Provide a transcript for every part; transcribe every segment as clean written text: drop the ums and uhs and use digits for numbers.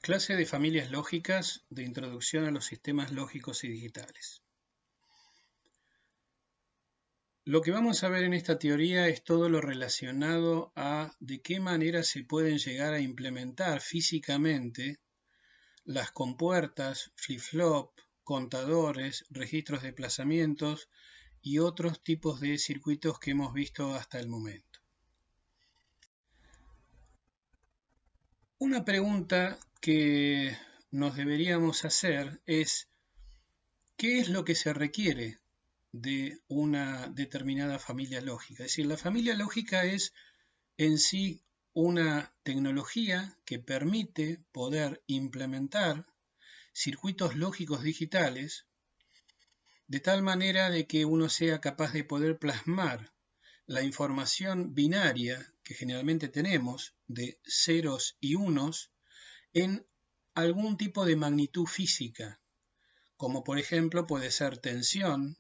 Clase de familias lógicas de introducción a los sistemas lógicos y digitales. Lo que vamos a ver en esta teoría es todo lo relacionado a de qué manera se pueden llegar a implementar físicamente las compuertas, flip-flop, contadores, registros de desplazamientos y otros tipos de circuitos que hemos visto hasta el momento. Una pregunta que nos deberíamos hacer es ¿qué es lo que se requiere de una determinada familia lógica? Es decir, la familia lógica es en sí una tecnología que permite poder implementar circuitos lógicos digitales de tal manera de que uno sea capaz de poder plasmar la información binaria que generalmente tenemos de ceros y unos en algún tipo de magnitud física, como por ejemplo puede ser tensión,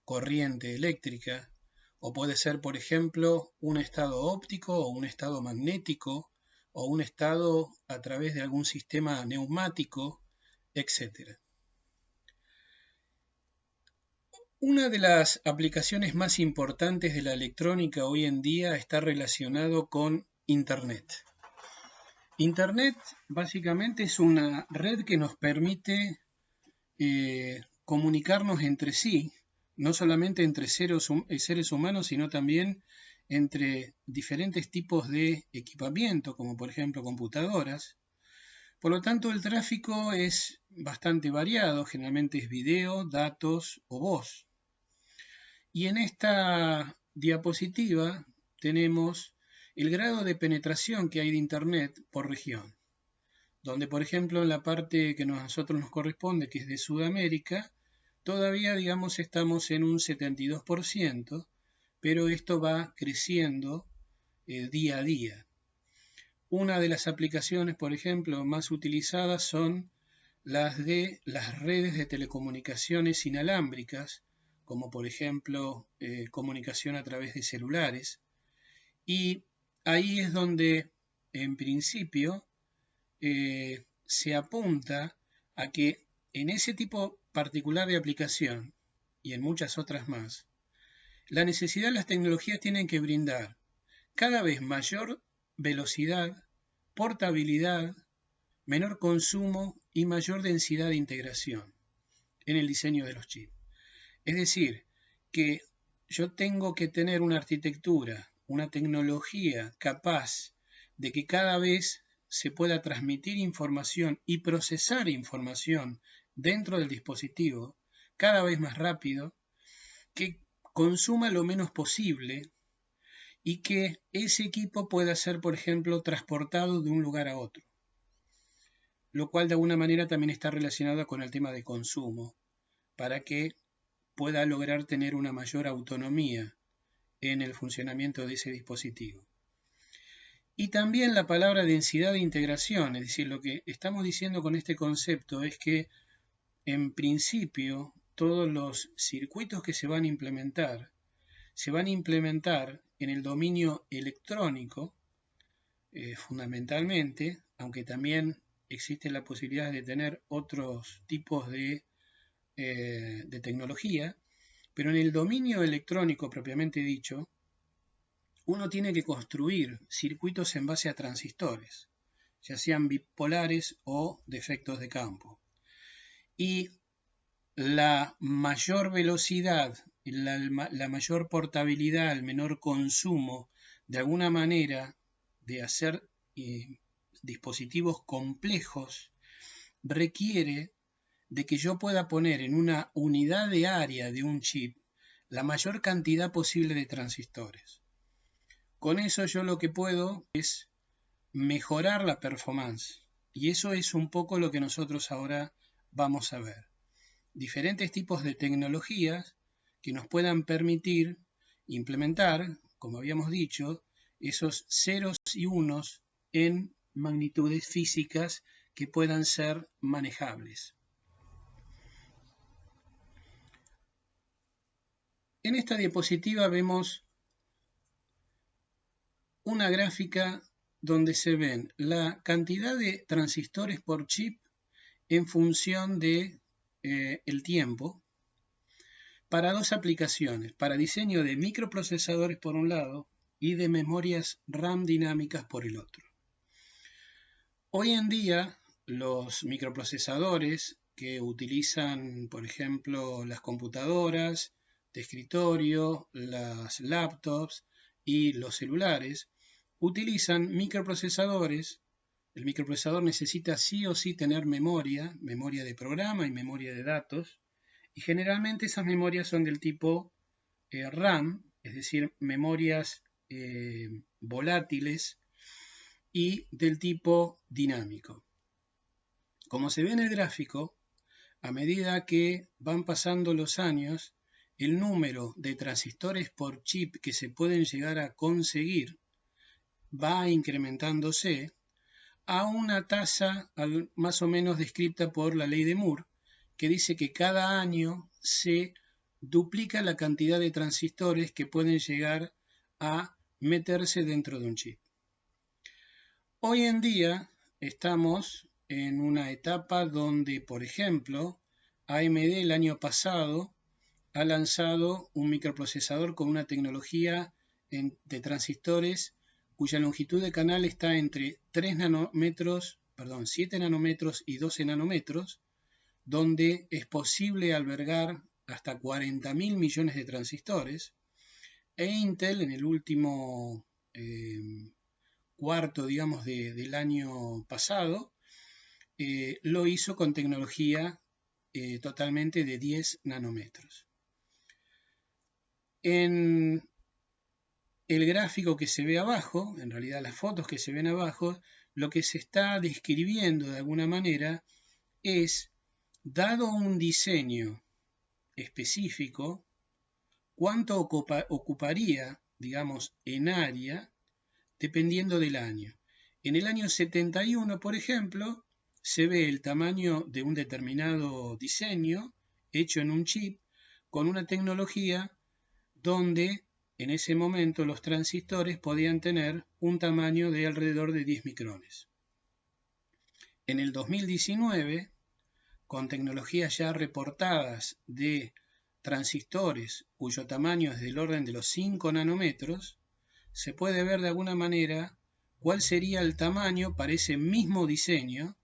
corriente eléctrica, o puede ser, por ejemplo, un estado óptico o un estado magnético, o un estado a través de algún sistema neumático, etc. Una de las aplicaciones más importantes de la electrónica hoy en día está relacionado con Internet. Internet básicamente es una red que nos permite comunicarnos entre sí, no solamente entre seres humanos, sino también entre diferentes tipos de equipamiento, como por ejemplo computadoras. Por lo tanto, el tráfico es bastante variado, generalmente es video, datos o voz. Y en esta diapositiva tenemos el grado de penetración que hay de Internet por región, donde por ejemplo en la parte que a nosotros nos corresponde, que es de Sudamérica, todavía digamos estamos en un 72%, pero esto va creciendo día a día. Una de las aplicaciones, por ejemplo, más utilizadas son las de las redes de telecomunicaciones inalámbricas, como por ejemplo comunicación a través de celulares, y ahí es donde en principio se apunta a que en ese tipo particular de aplicación y en muchas otras más, la necesidad de las tecnologías tienen que brindar cada vez mayor velocidad, portabilidad, menor consumo y mayor densidad de integración en el diseño de los chips. Es decir, que yo tengo que tener una arquitectura, una tecnología capaz de que cada vez se pueda transmitir información y procesar información dentro del dispositivo cada vez más rápido, que consuma lo menos posible y que ese equipo pueda ser, por ejemplo, transportado de un lugar a otro, lo cual de alguna manera también está relacionado con el tema de consumo, para que pueda lograr tener una mayor autonomía en el funcionamiento de ese dispositivo. Y también la palabra densidad de integración, es decir, lo que estamos diciendo con este concepto es que en principio todos los circuitos que se van a implementar en el dominio electrónico, fundamentalmente, aunque también existe la posibilidad de tener otros tipos de tecnología, pero en el dominio electrónico propiamente dicho, uno tiene que construir circuitos en base a transistores, ya sean bipolares o de efectos de campo. Y la mayor velocidad, la mayor portabilidad, el menor consumo, de alguna manera, de hacer dispositivos complejos, requiere de que yo pueda poner en una unidad de área de un chip la mayor cantidad posible de transistores. Con eso yo lo que puedo es mejorar la performance. Y eso es un poco lo que nosotros ahora vamos a ver. Diferentes tipos de tecnologías que nos puedan permitir implementar, como habíamos dicho, esos ceros y unos en magnitudes físicas que puedan ser manejables. En esta diapositiva vemos una gráfica donde se ven la cantidad de transistores por chip en función de el tiempo para dos aplicaciones, para diseño de microprocesadores por un lado y de memorias RAM dinámicas por el otro. Hoy en día los microprocesadores que utilizan, por ejemplo, las computadoras de escritorio, las laptops y los celulares, utilizan microprocesadores. El microprocesador necesita sí o sí tener memoria, memoria de programa y memoria de datos, y generalmente esas memorias son del tipo RAM, es decir, memorias volátiles y del tipo dinámico. Como se ve en el gráfico, a medida que van pasando los años, el número de transistores por chip que se pueden llegar a conseguir va incrementándose a una tasa más o menos descrita por la ley de Moore, que dice que cada año se duplica la cantidad de transistores que pueden llegar a meterse dentro de un chip. Hoy en día estamos en una etapa donde, por ejemplo, AMD el año pasado ha lanzado un microprocesador con una tecnología de transistores cuya longitud de canal está entre 7 nanómetros y 12 nanómetros, donde es posible albergar hasta 40.000 millones de transistores, e Intel en el último cuarto, digamos, del año pasado, lo hizo con tecnología totalmente de 10 nanómetros. En el gráfico que se ve abajo, en realidad las fotos que se ven abajo, lo que se está describiendo de alguna manera es, dado un diseño específico, cuánto ocuparía, digamos, en área, dependiendo del año. En el año 71, por ejemplo, se ve el tamaño de un determinado diseño hecho en un chip con una tecnología donde en ese momento los transistores podían tener un tamaño de alrededor de 10 micrones. En el 2019, con tecnologías ya reportadas de transistores cuyo tamaño es del orden de los 5 nanómetros, se puede ver de alguna manera cuál sería el tamaño para ese mismo diseño,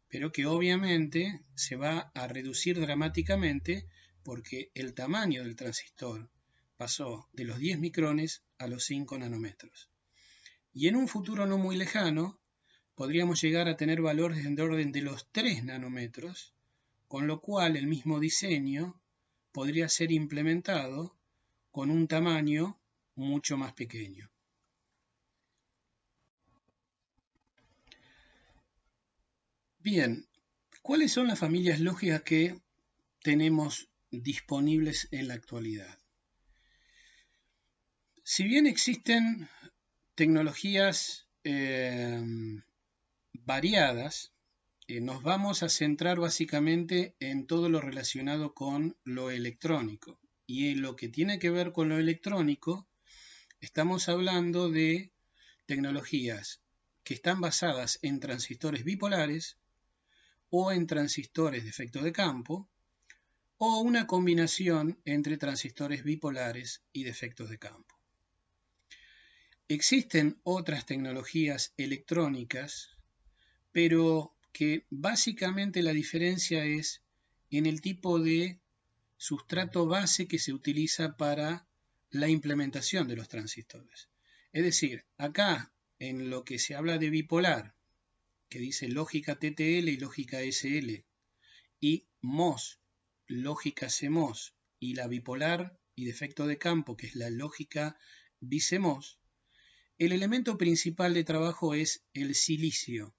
pero que obviamente se va a reducir dramáticamente porque el tamaño del transistor pasó de los 10 micrones a los 5 nanómetros. Y en un futuro no muy lejano, podríamos llegar a tener valores en orden de los 3 nanómetros, con lo cual el mismo diseño podría ser implementado con un tamaño mucho más pequeño. Bien, ¿cuáles son las familias lógicas que tenemos disponibles en la actualidad? Si bien existen tecnologías variadas, nos vamos a centrar básicamente en todo lo relacionado con lo electrónico. Y en lo que tiene que ver con lo electrónico, estamos hablando de tecnologías que están basadas en transistores bipolares o en transistores de efecto de campo, o una combinación entre transistores bipolares y de efectos de campo. Existen otras tecnologías electrónicas, pero que básicamente la diferencia es en el tipo de sustrato base que se utiliza para la implementación de los transistores. Es decir, acá en lo que se habla de bipolar, que dice lógica TTL y lógica SL, y MOS, lógica CMOS, y la bipolar y de efecto de campo, que es la lógica BiCMOS, el elemento principal de trabajo es el silicio.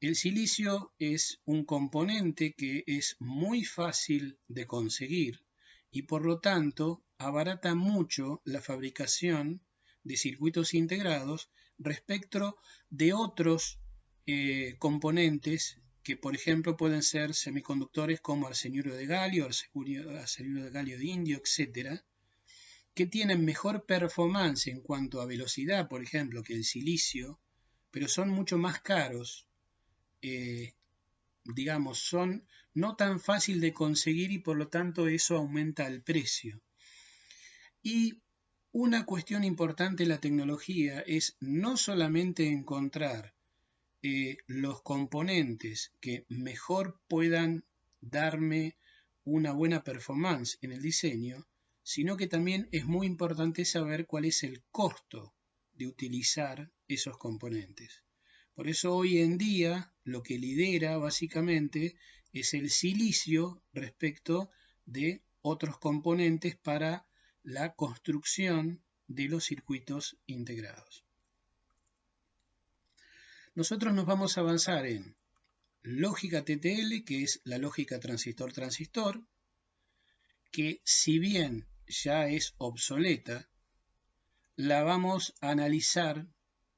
El silicio es un componente que es muy fácil de conseguir y por lo tanto abarata mucho la fabricación de circuitos integrados respecto de otros componentes que por ejemplo pueden ser semiconductores como arseniuro de galio, arseniuro de galio de indio, etc., que tienen mejor performance en cuanto a velocidad, por ejemplo, que el silicio, pero son mucho más caros, digamos, son no tan fácil de conseguir y por lo tanto eso aumenta el precio. Y una cuestión importante en la tecnología es no solamente encontrar los componentes que mejor puedan darme una buena performance en el diseño, sino que también es muy importante saber cuál es el costo de utilizar esos componentes. Por eso hoy en día lo que lidera básicamente es el silicio respecto de otros componentes para la construcción de los circuitos integrados. Nosotros nos vamos a avanzar en lógica TTL, que es la lógica transistor-transistor, que si bien ya es obsoleta, la vamos a analizar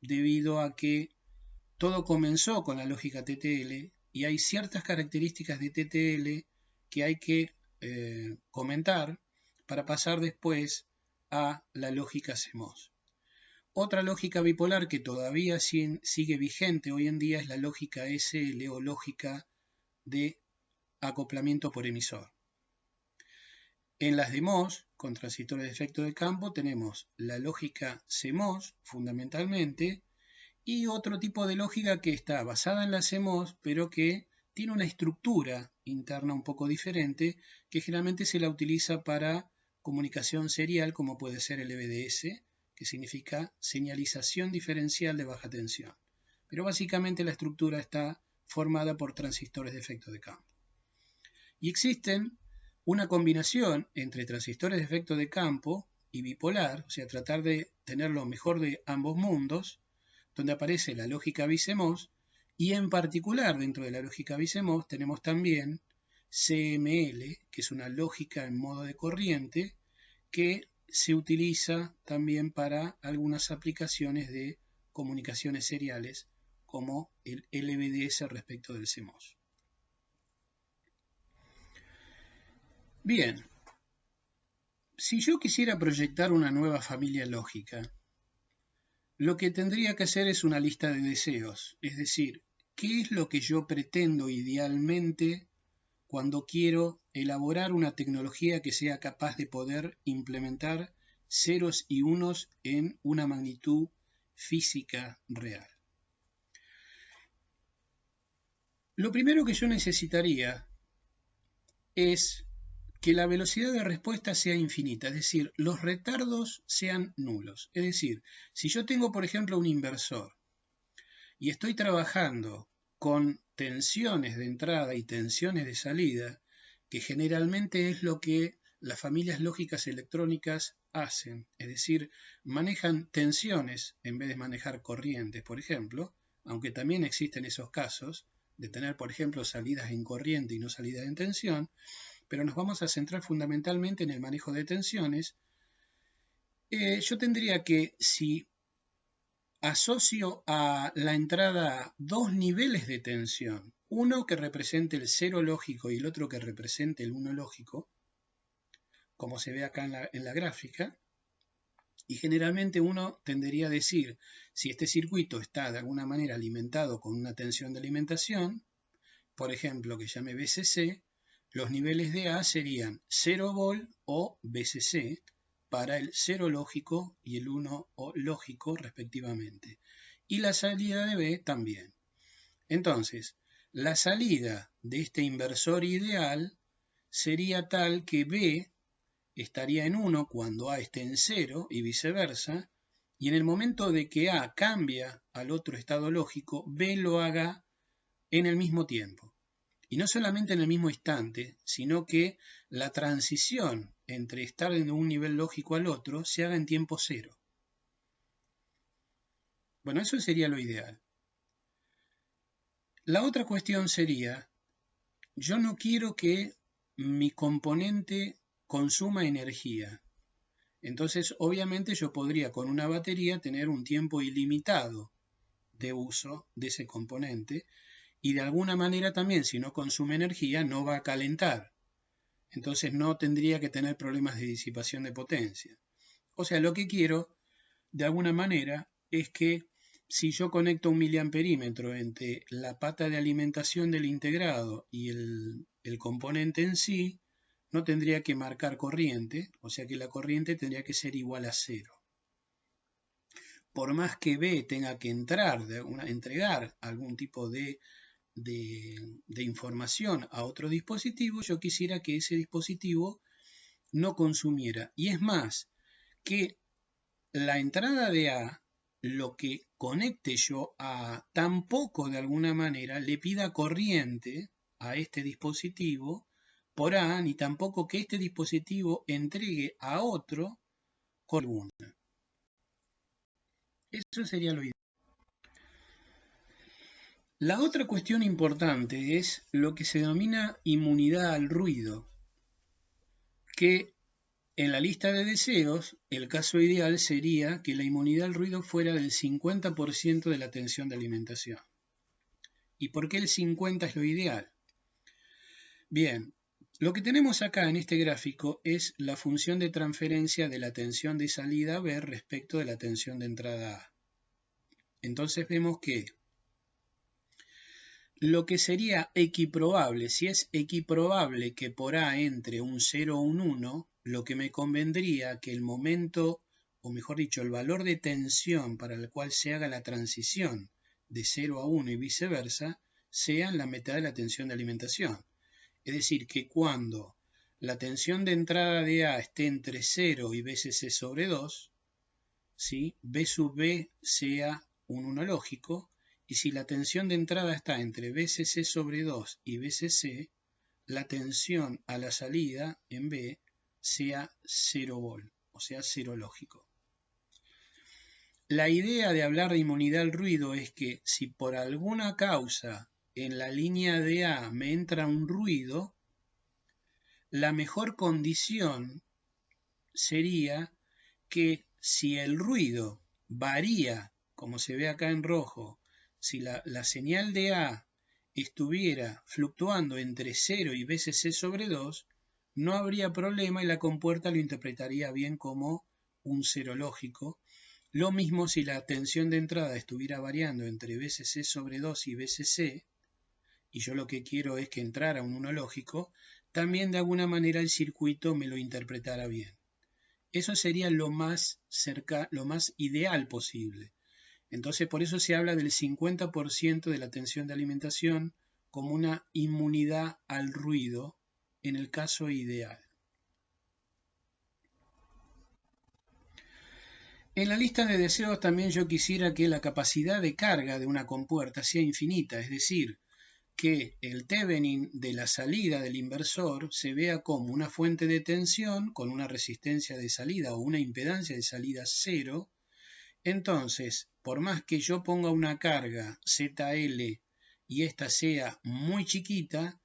debido a que todo comenzó con la lógica TTL y hay ciertas características de TTL que hay que comentar para pasar después a la lógica CMOS. Otra lógica bipolar que todavía sigue vigente hoy en día es la lógica SL o lógica de acoplamiento por emisor. En las de MOS, con transistores de efecto de campo, tenemos la lógica CMOS fundamentalmente y otro tipo de lógica que está basada en la CMOS, pero que tiene una estructura interna un poco diferente, que generalmente se la utiliza para comunicación serial, como puede ser el EVDS, que significa señalización diferencial de baja tensión. Pero básicamente la estructura está formada por transistores de efecto de campo. Y existen una combinación entre transistores de efecto de campo y bipolar, o sea, tratar de tener lo mejor de ambos mundos, donde aparece la lógica BiCMOS, y en particular dentro de la lógica BiCMOS tenemos también CML, que es una lógica en modo de corriente, que se utiliza también para algunas aplicaciones de comunicaciones seriales, como el LVDS respecto del CMOS. Bien, si yo quisiera proyectar una nueva familia lógica, lo que tendría que hacer es una lista de deseos, es decir, ¿qué es lo que yo pretendo idealmente cuando quiero elaborar una tecnología que sea capaz de poder implementar ceros y unos en una magnitud física real? Lo primero que yo necesitaría es que la velocidad de respuesta sea infinita, es decir, los retardos sean nulos. Es decir, si yo tengo, por ejemplo, un inversor y estoy trabajando con tensiones de entrada y tensiones de salida, que generalmente es lo que las familias lógicas electrónicas hacen, es decir, manejan tensiones en vez de manejar corrientes, por ejemplo, aunque también existen esos casos de tener, por ejemplo, salidas en corriente y no salidas en tensión, pero nos vamos a centrar fundamentalmente en el manejo de tensiones. Yo tendría que, si asocio a la entrada dos niveles de tensión, uno que represente el cero lógico y el otro que represente el uno lógico, como se ve acá en la gráfica, y generalmente uno tendería a decir, si este circuito está de alguna manera alimentado con una tensión de alimentación, por ejemplo, que llame BCC, los niveles de A serían 0 volt o BCC para el 0 lógico y el 1 lógico respectivamente. Y la salida de B también. Entonces, la salida de este inversor ideal sería tal que B estaría en 1 cuando A esté en 0 y viceversa, y en el momento de que A cambia al otro estado lógico, B lo haga en el mismo tiempo. Y no solamente en el mismo instante, sino que la transición entre estar en un nivel lógico al otro se haga en tiempo cero. Bueno, eso sería lo ideal. La otra cuestión sería, yo no quiero que mi componente consuma energía. Entonces, obviamente yo podría con una batería tener un tiempo ilimitado de uso de ese componente, y de alguna manera también, si no consume energía, no va a calentar. Entonces no tendría que tener problemas de disipación de potencia. O sea, lo que quiero, de alguna manera, es que si yo conecto un miliamperímetro entre la pata de alimentación del integrado y el componente en sí, no tendría que marcar corriente, o sea que la corriente tendría que ser igual a 0. Por más que B tenga que entregar algún tipo de información a otro dispositivo, yo quisiera que ese dispositivo no consumiera. Y es más, que la entrada de A, lo que conecte yo a tampoco de alguna manera le pida corriente a este dispositivo por A, ni tampoco que este dispositivo entregue a otro con alguna. Eso sería lo ideal. La otra cuestión importante es lo que se denomina inmunidad al ruido, que en la lista de deseos, el caso ideal sería que la inmunidad al ruido fuera del 50% de la tensión de alimentación. ¿Y por qué el 50 es lo ideal? Bien, lo que tenemos acá en este gráfico es la función de transferencia de la tensión de salida B respecto de la tensión de entrada A. Entonces vemos que lo que sería equiprobable, si es equiprobable que por A entre un 0 o un 1, lo que me convendría que el momento, o mejor dicho, el valor de tensión para el cual se haga la transición de 0 a 1 y viceversa, sea en la mitad de la tensión de alimentación. Es decir, que cuando la tensión de entrada de A esté entre 0 y BCC sobre 2, ¿sí? B sub B sea un 1 lógico, y si la tensión de entrada está entre BCC sobre 2 y BCC, la tensión a la salida en B sea 0 volt, o sea 0 lógico. La idea de hablar de inmunidad al ruido es que si por alguna causa en la línea de A me entra un ruido, la mejor condición sería que si el ruido varía, como se ve acá en rojo, si la señal de A estuviera fluctuando entre 0 y BCC sobre 2, no habría problema y la compuerta lo interpretaría bien como un 0 lógico. Lo mismo si la tensión de entrada estuviera variando entre BCC sobre 2 y BCC, y yo lo que quiero es que entrara un 1 lógico, también de alguna manera el circuito me lo interpretara bien. Eso sería lo más ideal posible. Entonces, por eso se habla del 50% de la tensión de alimentación como una inmunidad al ruido en el caso ideal. En la lista de deseos también yo quisiera que la capacidad de carga de una compuerta sea infinita, es decir, que el Thevenin de la salida del inversor se vea como una fuente de tensión con una resistencia de salida o una impedancia de salida 0. Entonces, por más que yo ponga una carga ZL y esta sea muy chiquita,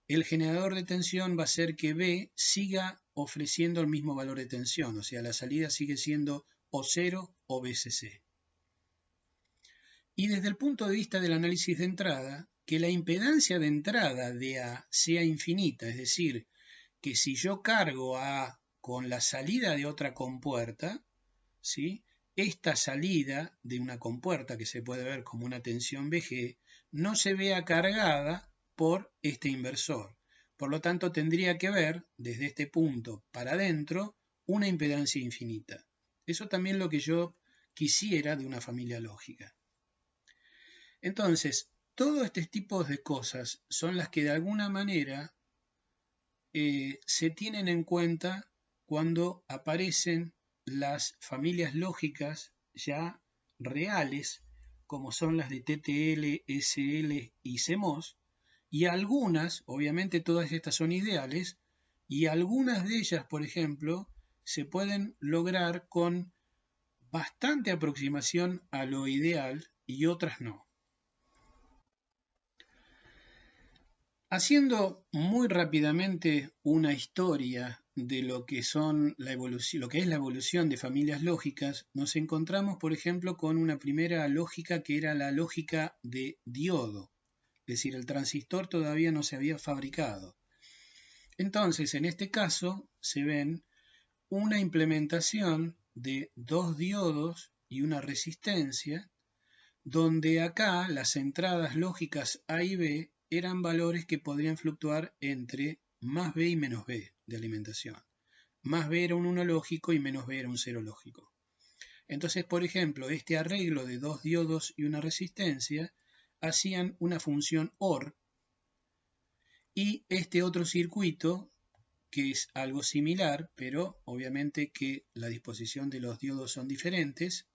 el generador de tensión va a hacer que B siga ofreciendo el mismo valor de tensión, o sea, la salida sigue siendo o 0 o BCC. Y desde el punto de vista del análisis de entrada, que la impedancia de entrada de A sea infinita, es decir, que si yo cargo a A con la salida de otra compuerta, ¿sí? Esta salida de una compuerta que se puede ver como una tensión VG no se vea cargada por este inversor. Por lo tanto, tendría que ver, desde este punto para adentro, una impedancia infinita. Eso también es lo que yo quisiera de una familia lógica. Entonces, todo este tipo de cosas son las que de alguna manera se tienen en cuenta cuando aparecen las familias lógicas ya reales, como son las de TTL, SL y CMOS, y algunas, obviamente todas estas son ideales, y algunas de ellas, por ejemplo, se pueden lograr con bastante aproximación a lo ideal y otras no. Haciendo muy rápidamente una historia de lo que son lo que es la evolución de familias lógicas, nos encontramos, por ejemplo, con una primera lógica que era la lógica de diodo, es decir, el transistor todavía no se había fabricado. Entonces, en este caso, se ven una implementación de dos diodos y una resistencia, donde acá las entradas lógicas A y B eran valores que podrían fluctuar entre más B y menos B de alimentación. Más B era un 1 lógico y menos B era un 0 lógico. Entonces, por ejemplo, este arreglo de dos diodos y una resistencia hacían una función OR, y este otro circuito, que es algo similar, pero obviamente que la disposición de los diodos son diferentes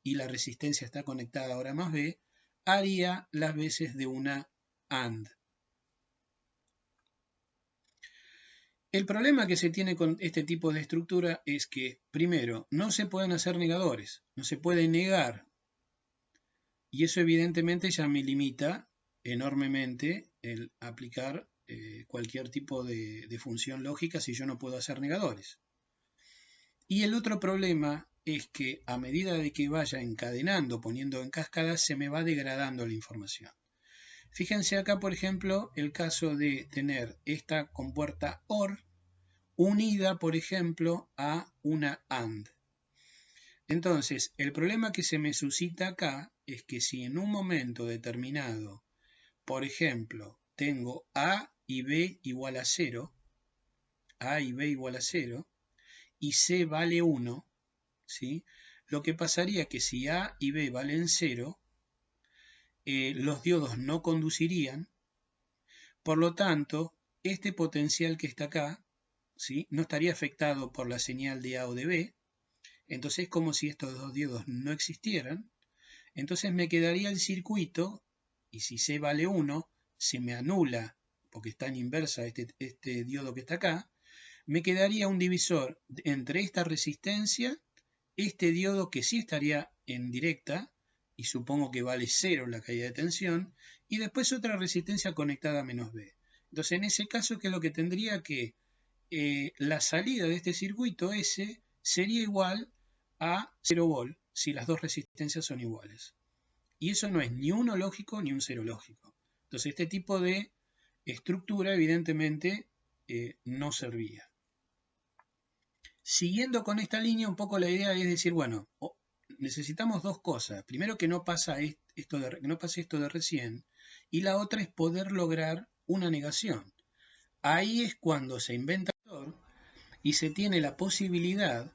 y la resistencia está conectada ahora más B, haría las veces de una AND. El problema que se tiene con este tipo de estructura es que, primero, no se pueden hacer negadores, no se puede negar, y eso evidentemente ya me limita enormemente el aplicar cualquier tipo de función lógica si yo no puedo hacer negadores. Y el otro problema es que a medida de que vaya encadenando, poniendo en cascada, se me va degradando la información. Fíjense acá, por ejemplo, el caso de tener esta compuerta OR unida, por ejemplo, a una AND. Entonces, el problema que se me suscita acá es que si en un momento determinado, por ejemplo, tengo A y B igual a 0, A y B igual a 0, y C vale 1, ¿sí? Lo que pasaría es que si A y B valen 0, los diodos no conducirían, por lo tanto, este potencial que está acá, ¿sí?, no estaría afectado por la señal de A o de B, entonces es como si estos dos diodos no existieran, entonces me quedaría el circuito, y si C vale 1, se me anula, porque está en inversa este diodo que está acá, me quedaría un divisor entre esta resistencia, este diodo que sí estaría en directa, y supongo que vale 0 la caída de tensión, y después otra resistencia conectada a menos B. Entonces en ese caso, ¿qué es lo que tendría? Que la salida de este circuito S sería igual a 0 volt si las dos resistencias son iguales. Y eso no es ni uno lógico ni un 0 lógico. Entonces este tipo de estructura evidentemente no servía. Siguiendo con esta línea, un poco la idea es decir, bueno, necesitamos dos cosas. Primero, que no pase esto de recién, y la otra es poder lograr una negación. Ahí es cuando se inventa el factor y se tiene la posibilidad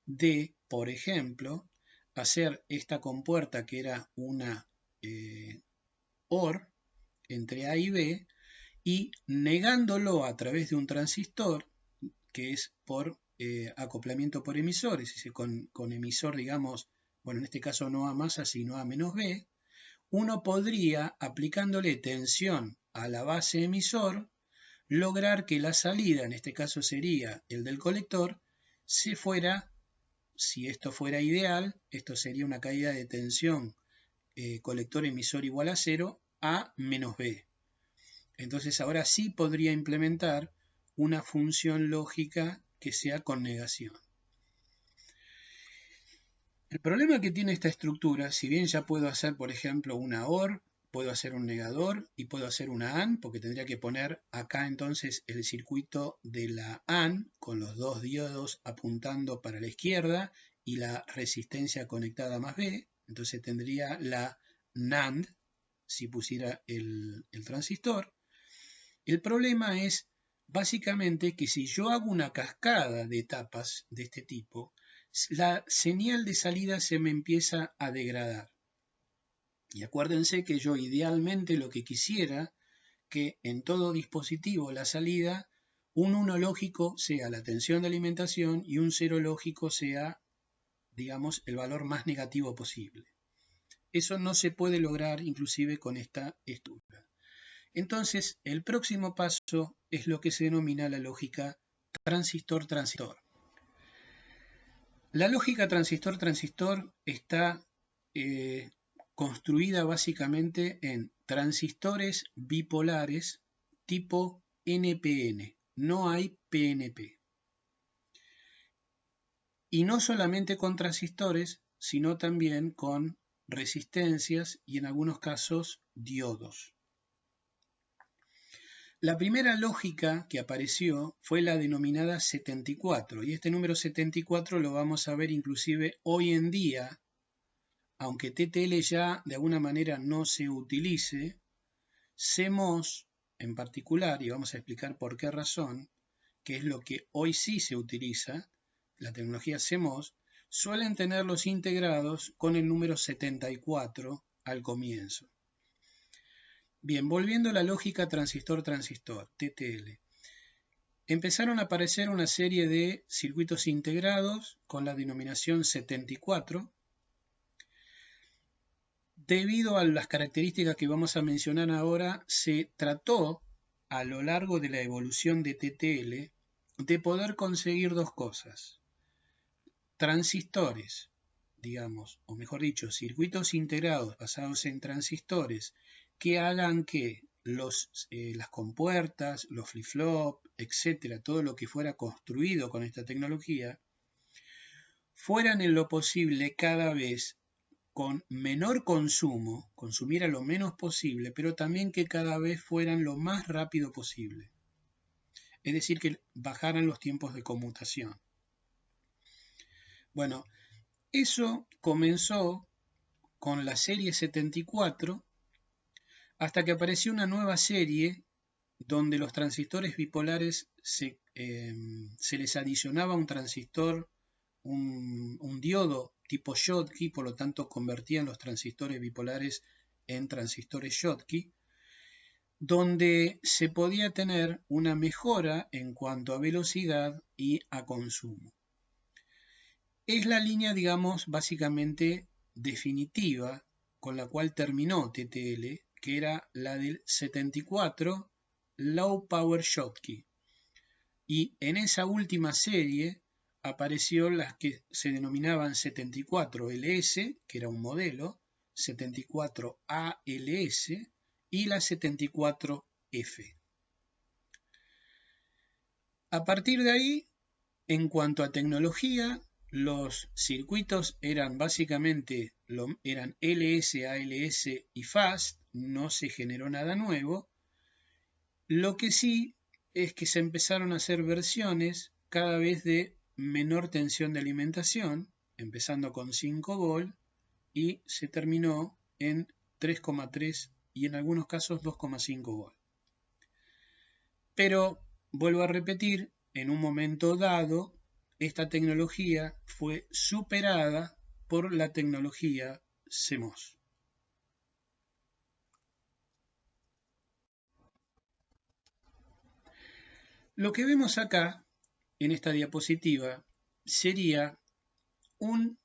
de, por ejemplo, hacer esta compuerta que era una OR entre A y B, y negándolo a través de un transistor, que es por acoplamiento por emisor, es decir, con emisor, digamos, bueno, en este caso no A más A, sino A menos B, uno podría, aplicándole tensión a la base emisor, lograr que la salida, en este caso sería el del colector, se fuera, si esto fuera ideal, esto sería una caída de tensión colector emisor igual a 0, A menos B. Entonces ahora sí podría implementar una función lógica que sea con negación. El problema que tiene esta estructura, si bien ya puedo hacer, por ejemplo, una OR, puedo hacer un negador y puedo hacer una AND, porque tendría que poner acá entonces el circuito de la AND con los dos diodos apuntando para la izquierda y la resistencia conectada más B, entonces tendría la NAND si pusiera el transistor. El problema es básicamente que si yo hago una cascada de etapas de este tipo, la señal de salida se me empieza a degradar. Y acuérdense que yo idealmente lo que quisiera que en todo dispositivo la salida, un 1 lógico sea la tensión de alimentación y un 0 lógico sea, digamos, el valor más negativo posible. Eso no se puede lograr inclusive con esta estructura. Entonces, el próximo paso es lo que se denomina la lógica transistor-transistor. La lógica transistor-transistor está construida básicamente en transistores bipolares tipo NPN. No hay PNP. Y no solamente con transistores, sino también con resistencias y en algunos casos diodos. La primera lógica que apareció fue la denominada 74, y este número 74 lo vamos a ver inclusive hoy en día, aunque TTL ya de alguna manera no se utilice, CMOS en particular, y vamos a explicar por qué razón, que es lo que hoy sí se utiliza, la tecnología CMOS, suelen tenerlos integrados con el número 74 al comienzo. Bien, volviendo a la lógica transistor-transistor, TTL. Empezaron a aparecer una serie de circuitos integrados con la denominación 74. Debido a las características que vamos a mencionar ahora, se trató a lo largo de la evolución de TTL de poder conseguir dos cosas. Transistores, digamos, o mejor dicho, circuitos integrados basados en transistores que hagan que las compuertas, los flip-flop, etcétera, todo lo que fuera construido con esta tecnología, fueran en lo posible cada vez con menor consumo, consumiera lo menos posible, pero también que cada vez fueran lo más rápido posible. Es decir, que bajaran los tiempos de conmutación. Bueno, eso comenzó con la serie 74 hasta que apareció una nueva serie donde los transistores bipolares se les adicionaba un transistor, un diodo tipo Schottky, por lo tanto convertían los transistores bipolares en transistores Schottky, donde se podía tener una mejora en cuanto a velocidad y a consumo. Es la línea, digamos, básicamente definitiva con la cual terminó TTL, que era la del 74 Low Power Schottky. Y en esa última serie apareció las que se denominaban 74LS, que era un modelo, 74ALS y la 74F. A partir de ahí, en cuanto a tecnología, los circuitos eran básicamente eran LS, ALS y Fast, no se generó nada nuevo. Lo que sí es que se empezaron a hacer versiones cada vez de menor tensión de alimentación, empezando con 5 volt y se terminó en 3,3 y en algunos casos 2,5 volt. Pero, vuelvo a repetir, en un momento dado, esta tecnología fue superada por la tecnología CMOS. Lo que vemos acá, en esta diapositiva, sería un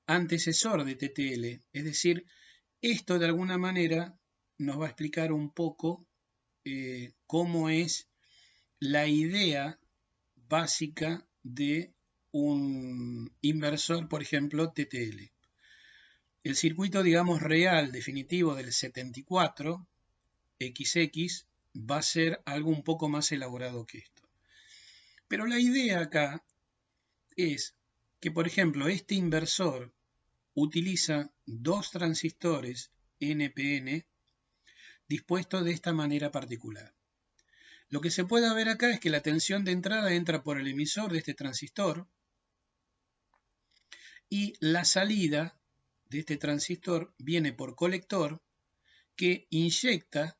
antecesor de TTL, es decir, esto de alguna manera nos va a explicar un poco cómo es la idea básica de un inversor, por ejemplo, TTL. El circuito, digamos, real, definitivo del 74, XX, va a ser algo un poco más elaborado que esto. Pero la idea acá es que, por ejemplo, este inversor utiliza dos transistores NPN dispuestos de esta manera particular. Lo que se puede ver acá es que la tensión de entrada entra por el emisor de este transistor y la salida de este transistor viene por colector que inyecta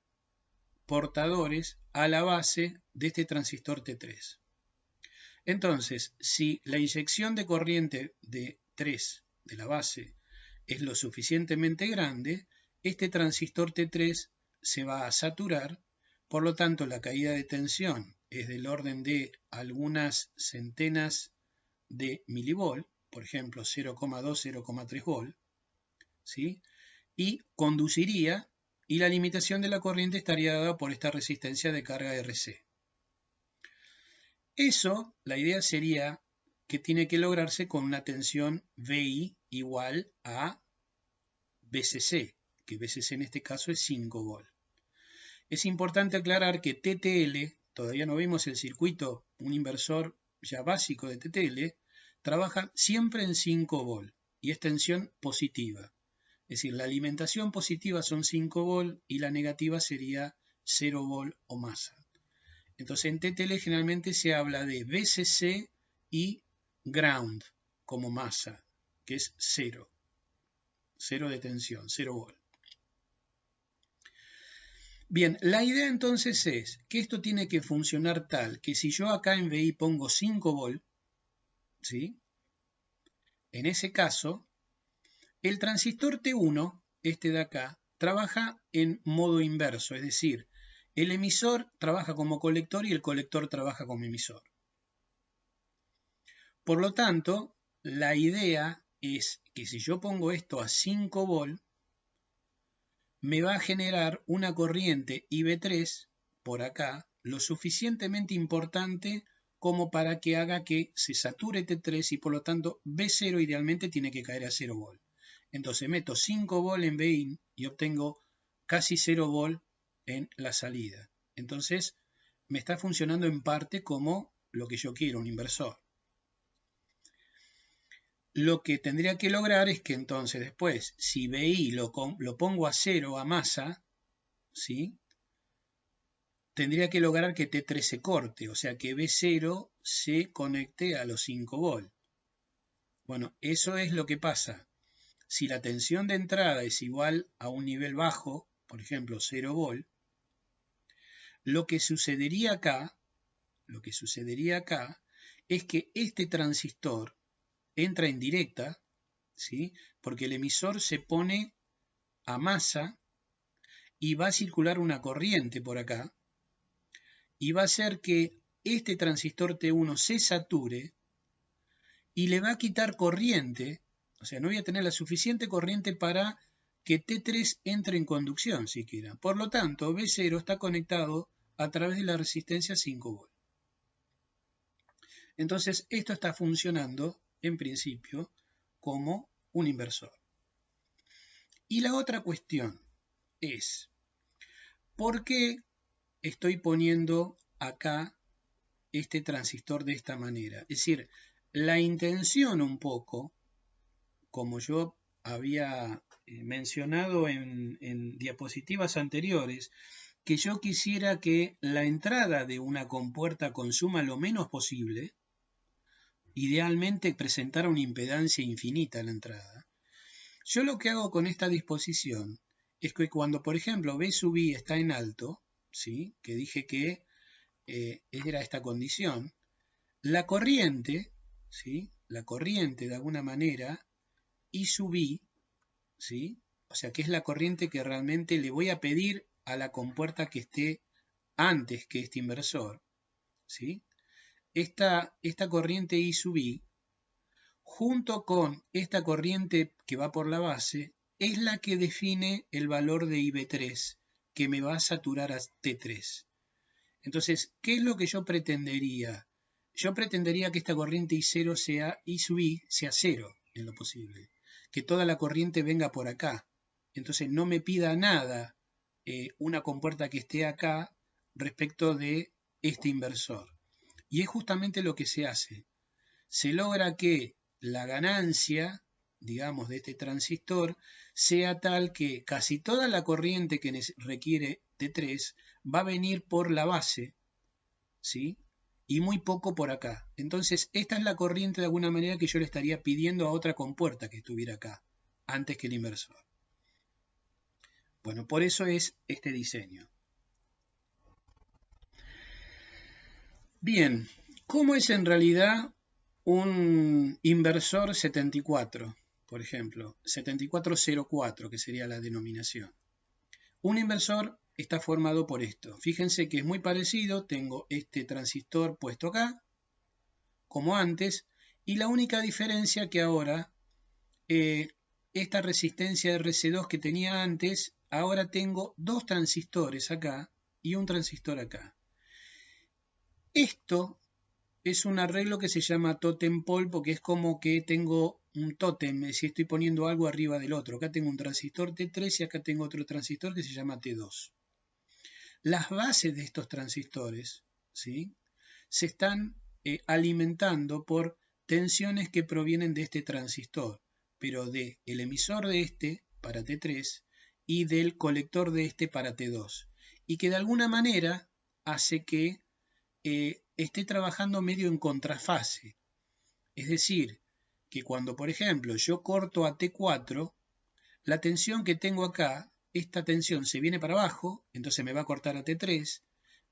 portadores a la base de este transistor T3. Entonces, si la inyección de corriente de 3 de la base es lo suficientemente grande, este transistor T3 se va a saturar, por lo tanto la caída de tensión es del orden de algunas centenas de milivolt, por ejemplo 0,2, 0,3 volt, ¿sí? Y conduciría, y la limitación de la corriente estaría dada por esta resistencia de carga RC. Eso, la idea sería que tiene que lograrse con una tensión VI igual a VCC, que VCC en este caso es 5 volt. Es importante aclarar que TTL, todavía no vimos el circuito, un inversor ya básico de TTL, trabaja siempre en 5 volt y es tensión positiva. Es decir, la alimentación positiva son 5 volt y la negativa sería 0 volt o masa. Entonces en TTL generalmente se habla de VCC y ground como masa, que es 0. 0 de tensión, 0 volt. Bien, la idea entonces es que esto tiene que funcionar tal que si yo acá en VI pongo 5 volt, ¿sí? En ese caso, el transistor T1, este de acá, trabaja en modo inverso, es decir, el emisor trabaja como colector y el colector trabaja como emisor. Por lo tanto, la idea es que si yo pongo esto a 5 volt, me va a generar una corriente IB3 por acá, lo suficientemente importante como para que haga que se sature T3 y por lo tanto B0 idealmente tiene que caer a 0 volt. Entonces meto 5 volt en Bin y obtengo casi 0 volt en la salida. Entonces me está funcionando en parte como lo que yo quiero, un inversor. Lo que tendría que lograr es que entonces después, si BI lo pongo a 0 a masa, ¿sí? Tendría que lograr que T3 se corte, o sea que B0 se conecte a los 5 volt. Bueno, eso es lo que pasa. Si la tensión de entrada es igual a un nivel bajo, por ejemplo 0 volt, lo que sucedería acá es que este transistor entra en directa, ¿sí? Porque el emisor se pone a masa y va a circular una corriente por acá y va a hacer que este transistor T1 se sature y le va a quitar corriente, o sea, no voy a tener la suficiente corriente para que T3 entre en conducción siquiera. Por lo tanto, B0 está conectado a través de la resistencia 5 volt. Entonces, esto está funcionando, en principio, como un inversor. Y la otra cuestión es, ¿por qué estoy poniendo acá este transistor de esta manera? Es decir, la intención un poco, como yo había mencionado en diapositivas anteriores, que yo quisiera que la entrada de una compuerta consuma lo menos posible, idealmente presentar una impedancia infinita a la entrada. Yo lo que hago con esta disposición es que cuando, por ejemplo, B sub I está en alto, ¿sí? Que dije que era esta condición, la corriente, ¿sí? La corriente de alguna manera, I sub I, ¿sí? O sea, que es la corriente que realmente le voy a pedir a la compuerta que esté antes que este inversor, ¿sí? Esta corriente I sub I, junto con esta corriente que va por la base, es la que define el valor de IB3, que me va a saturar a T3. Entonces, ¿qué es lo que yo pretendería? Yo pretendería que esta corriente I0 sea I sub I sea 0 en lo posible. Que toda la corriente venga por acá. Entonces no me pida nada una compuerta que esté acá respecto de este inversor. Y es justamente lo que se hace. Se logra que la ganancia, digamos, de este transistor sea tal que casi toda la corriente que requiere T3 va a venir por la base, ¿sí? Y muy poco por acá. Entonces, esta es la corriente de alguna manera que yo le estaría pidiendo a otra compuerta que estuviera acá, antes que el inversor. Bueno, por eso es este diseño. Bien, ¿cómo es en realidad un inversor 74? Por ejemplo, 7404, que sería la denominación. Un inversor está formado por esto. Fíjense que es muy parecido. Tengo este transistor puesto acá, como antes, y la única diferencia que ahora, esta resistencia RC2 que tenía antes, ahora tengo dos transistores acá y un transistor acá. Esto es un arreglo que se llama totem pole porque es como que tengo un tótem, si estoy poniendo algo arriba del otro. Acá tengo un transistor T3 y acá tengo otro transistor que se llama T2. Las bases de estos transistores, ¿sí? Se están alimentando por tensiones que provienen de este transistor, pero del emisor de este para T3 y del colector de este para T2. y que de alguna manera hace que esté trabajando medio en contrafase. Es decir, que cuando, por ejemplo, yo corto a T4, la tensión que tengo acá, esta tensión se viene para abajo, entonces me va a cortar a T3,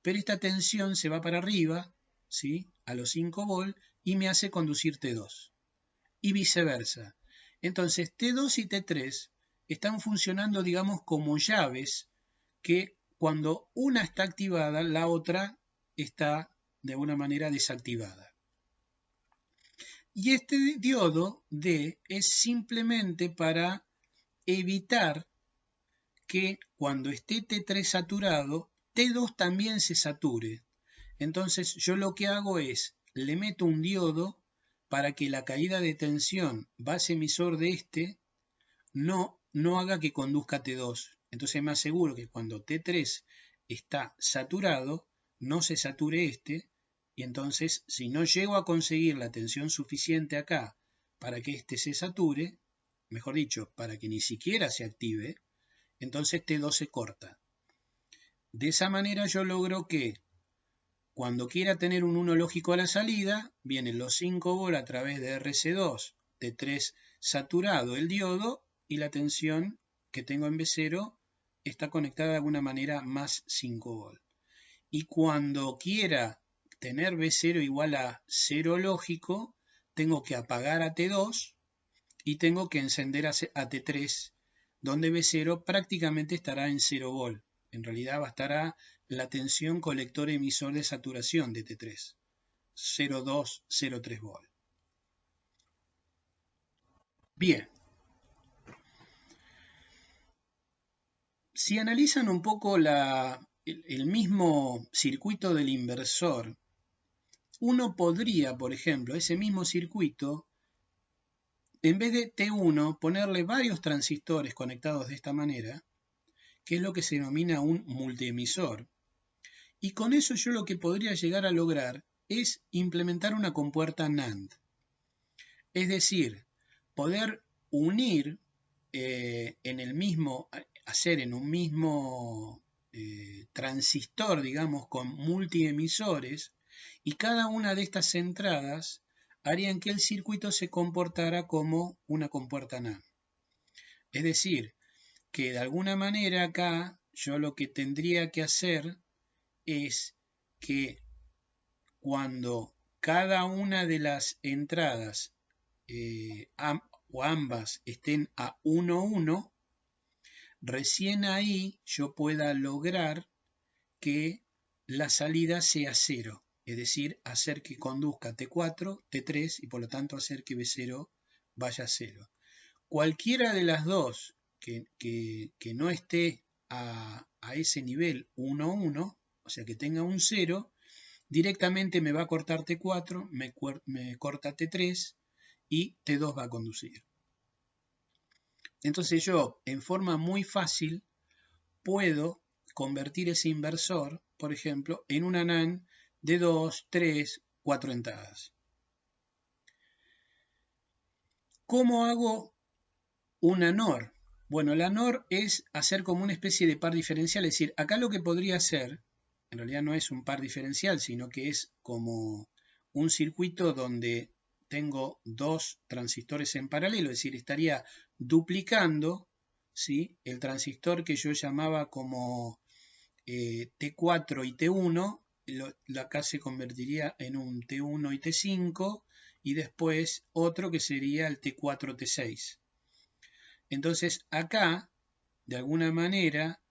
pero esta tensión se va para arriba, ¿sí?, a los 5 volt, y me hace conducir T2. Y viceversa. Entonces T2 y T3 están funcionando, digamos, como llaves que cuando una está activada, la otra está de alguna manera desactivada. Y este diodo D es simplemente para evitar que cuando esté T3 saturado, T2 también se sature. Entonces yo lo que hago es, le meto un diodo para que la caída de tensión base emisor de este no haga que conduzca T2. Entonces me aseguro que cuando T3 está saturado, no se sature este, y entonces si no llego a conseguir la tensión suficiente acá para que este se sature, mejor dicho, para que ni siquiera se active, entonces T2 se corta. De esa manera yo logro que cuando quiera tener un 1 lógico a la salida, vienen los 5 volt a través de RC2, T3 saturado el diodo, y la tensión que tengo en B0 está conectada de alguna manera más 5 volt. Y cuando quiera tener B0 igual a 0 lógico, tengo que apagar a T2 y tengo que encender a T3, donde B0 prácticamente estará en 0 volt. En realidad bastará la tensión colector emisor de saturación de T3, 0,2, 0,3 volt. Bien. Si analizan un poco el mismo circuito del inversor, uno podría, por ejemplo, ese mismo circuito, en vez de T1, ponerle varios transistores conectados de esta manera, que es lo que se denomina un multiemisor. Y con eso yo lo que podría llegar a lograr es implementar una compuerta NAND. Es decir, poder unir hacer en un mismo transistor, digamos, con multiemisores, y cada una de estas entradas harían que el circuito se comportara como una compuerta NAND. Es decir, que de alguna manera acá yo lo que tendría que hacer es que cuando cada una de las entradas o ambas estén a 1,1, recién ahí yo pueda lograr que la salida sea 0, es decir, hacer que conduzca T4, T3 y por lo tanto hacer que B0 vaya a 0. Cualquiera de las dos que no esté a ese nivel 1,1, o sea que tenga un 0, directamente me va a cortar T4, me corta T3 y T2 va a conducir. Entonces yo, en forma muy fácil, puedo convertir ese inversor, por ejemplo, en una NAND de 2, 3, 4 entradas. ¿Cómo hago una NOR? Bueno, la NOR es hacer como una especie de par diferencial, es decir, acá lo que podría hacer, en realidad no es un par diferencial, sino que es como un circuito donde tengo dos transistores en paralelo, es decir, estaría duplicando, ¿sí?, el transistor que yo llamaba como T4 y T1, acá se convertiría en un T1 y T5, y después otro que sería el T4, T6. Entonces acá, de alguna manera,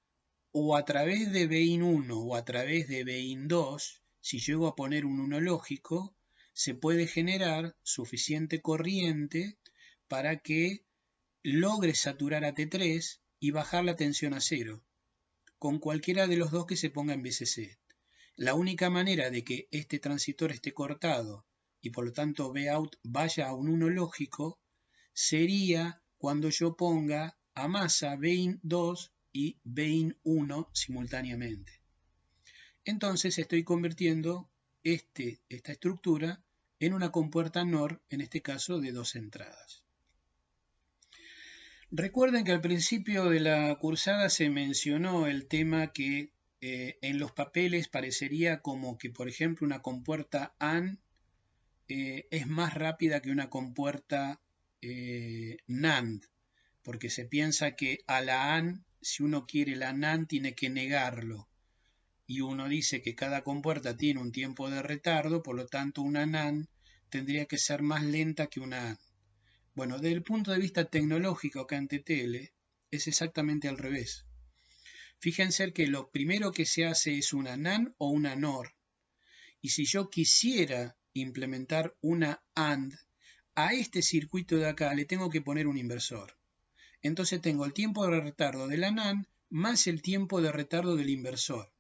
o a través de BIN1 o a través de BIN2, si llego a poner un 1 lógico, se puede generar suficiente corriente para que logre saturar a T3 y bajar la tensión a 0, con cualquiera de los dos que se ponga en VCC. La única manera de que este transistor esté cortado y por lo tanto Vout vaya a un 1 lógico sería cuando yo ponga a masa BIN2 y BIN1 simultáneamente. Entonces estoy convirtiendo esta estructura en una compuerta NOR, en este caso de 2 entradas. Recuerden que al principio de la cursada se mencionó el tema que en los papeles parecería como que, por ejemplo, una compuerta AND es más rápida que una compuerta NAND, porque se piensa que a la AND, si uno quiere la NAND, tiene que negarlo. Y uno dice que cada compuerta tiene un tiempo de retardo, por lo tanto una NAND tendría que ser más lenta que una AND. Bueno, desde el punto de vista tecnológico acá en TTL es exactamente al revés. Fíjense que lo primero que se hace es una NAND o una NOR. Y si yo quisiera implementar una AND, a este circuito de acá le tengo que poner un inversor. Entonces tengo el tiempo de retardo de la NAND más el tiempo de retardo del inversor.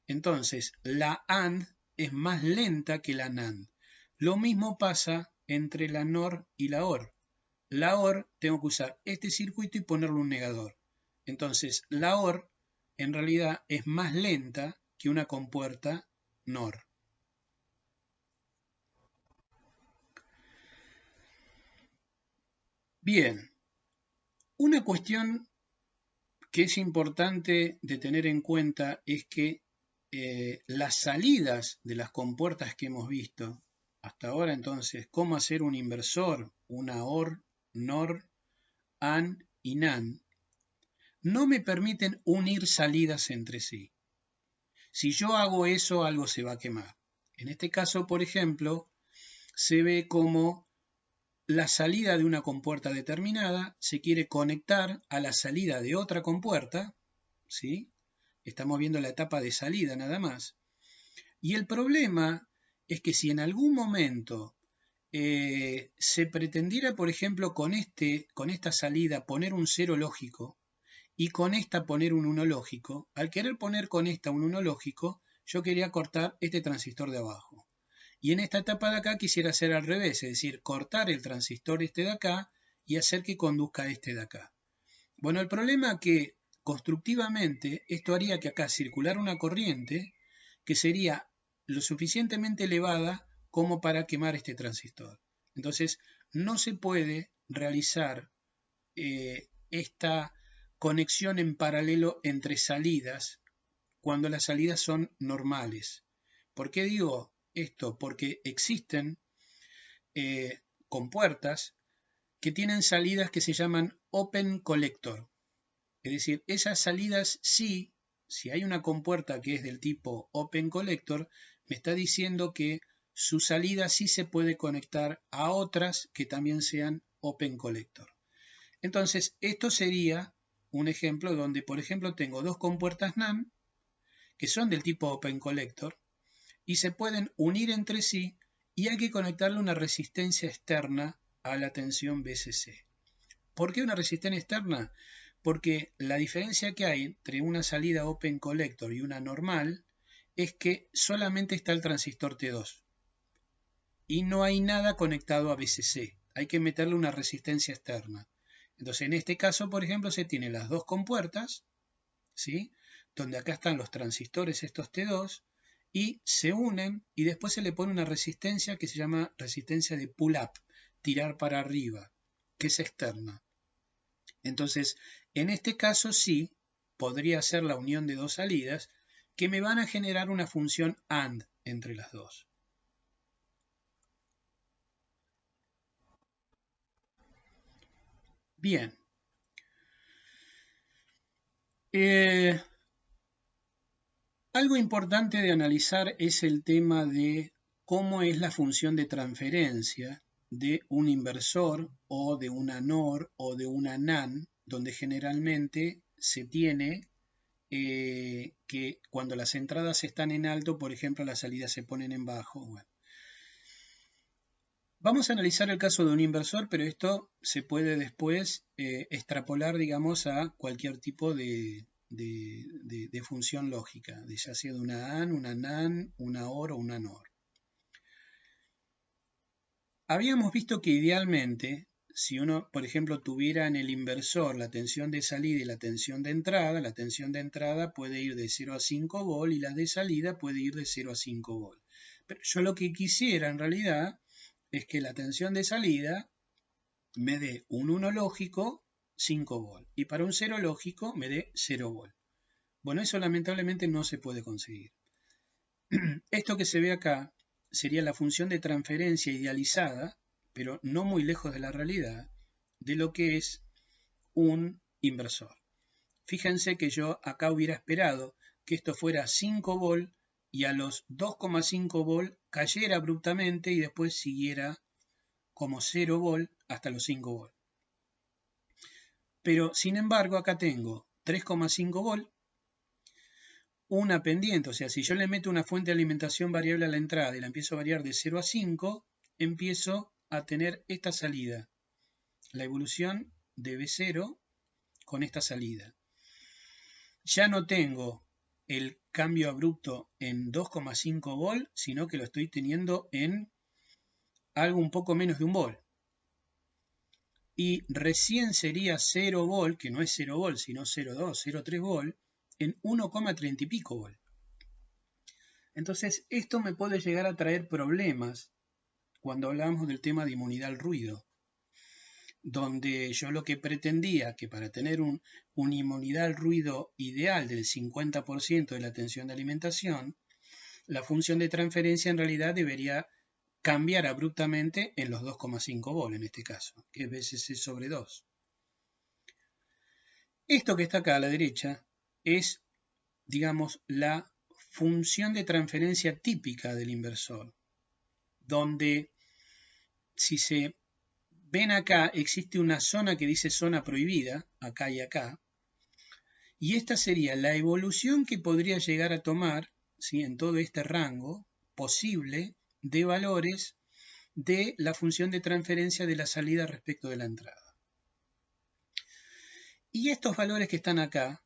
Entonces la AND es más lenta que la NAND. Lo mismo pasa entre la NOR y la OR. La OR tengo que usar este circuito y ponerle un negador. Entonces la OR en realidad es más lenta que una compuerta NOR. Bien, una cuestión que es importante de tener en cuenta es que las salidas de las compuertas que hemos visto hasta ahora, entonces, cómo hacer un inversor, una OR, NOR, AND y NAND, no me permiten unir salidas entre sí. Si yo hago eso, algo se va a quemar. En este caso, por ejemplo, se ve como la salida de una compuerta determinada se quiere conectar a la salida de otra compuerta, ¿sí? Estamos viendo la etapa de salida nada más. Y el problema es que si en algún momento se pretendiera, por ejemplo, con esta salida poner un cero lógico y con esta poner un 1 lógico, al querer poner con esta un 1 lógico, yo quería cortar este transistor de abajo. Y en esta etapa de acá quisiera hacer al revés, es decir, cortar el transistor este de acá y hacer que conduzca este de acá. Bueno, el problema es que constructivamente esto haría que acá circulara una corriente que sería lo suficientemente elevada como para quemar este transistor. Entonces, no se puede realizar esta conexión en paralelo entre salidas cuando las salidas son normales. ¿Por qué digo esto? Porque existen compuertas que tienen salidas que se llaman open collector. Es decir, esas salidas sí, si hay una compuerta que es del tipo open collector, me está diciendo que su salida sí se puede conectar a otras que también sean open collector. Entonces, esto sería un ejemplo donde, por ejemplo, tengo dos compuertas NAND que son del tipo open collector y se pueden unir entre sí y hay que conectarle una resistencia externa a la tensión BCC. ¿Por qué una resistencia externa? Porque la diferencia que hay entre una salida open collector y una normal es que solamente está el transistor T2 y no hay nada conectado a BCC. Hay que meterle una resistencia externa. Entonces, en este caso, por ejemplo, se tiene las dos compuertas, ¿sí? Donde acá están los transistores estos T2 y se unen y después se le pone una resistencia que se llama resistencia de pull-up, tirar para arriba, que es externa. Entonces, en este caso sí, podría ser la unión de dos salidas que me van a generar una función AND entre las dos. Bien. Algo importante de analizar es el tema de cómo es la función de transferencia de un inversor o de una NOR o de una NAND, donde generalmente se tiene que cuando las entradas están en alto, por ejemplo, las salidas se ponen en bajo. Bueno. Vamos a analizar el caso de un inversor, pero esto se puede después extrapolar, digamos, a cualquier tipo de función lógica, de ya sea de una AND, una NAND, una OR o una NOR. Habíamos visto que idealmente, si uno, por ejemplo, tuviera en el inversor la tensión de salida y la tensión de entrada, la tensión de entrada puede ir de 0 a 5 volt y la de salida puede ir de 0 a 5 volt. Pero yo lo que quisiera en realidad es que la tensión de salida me dé un 1 lógico 5 volt y para un 0 lógico me dé 0 volt. Bueno, eso lamentablemente no se puede conseguir. Esto que se ve acá sería la función de transferencia idealizada, pero no muy lejos de la realidad, de lo que es un inversor. Fíjense que yo acá hubiera esperado que esto fuera 5 volt y a los 2,5 volt cayera abruptamente y después siguiera como 0 volt hasta los 5 volt. Pero sin embargo acá tengo 3,5 volt, una pendiente, o sea, si yo le meto una fuente de alimentación variable a la entrada y la empiezo a variar de 0 a 5, empiezo a tener esta salida, la evolución de B0 con esta salida. Ya no tengo el cambio abrupto en 2,5 volt, sino que lo estoy teniendo en algo un poco menos de un volt. Y recién sería 0 volt, que no es 0 volt, sino 0,2, 0,3 volt, en 1,30 y pico volt. Entonces, esto me puede llegar a traer problemas cuando hablamos del tema de inmunidad al ruido, donde yo lo que pretendía que para tener una inmunidad al ruido ideal del 50% de la tensión de alimentación, la función de transferencia en realidad debería cambiar abruptamente en los 2,5 volt en este caso, que es VCC sobre 2. Esto que está acá a la derecha es, digamos, la función de transferencia típica del inversor, donde si se ven acá existe una zona que dice zona prohibida, acá y acá, y esta sería la evolución que podría llegar a tomar, ¿sí?, en todo este rango posible de valores de la función de transferencia de la salida respecto de la entrada. Y estos valores que están acá,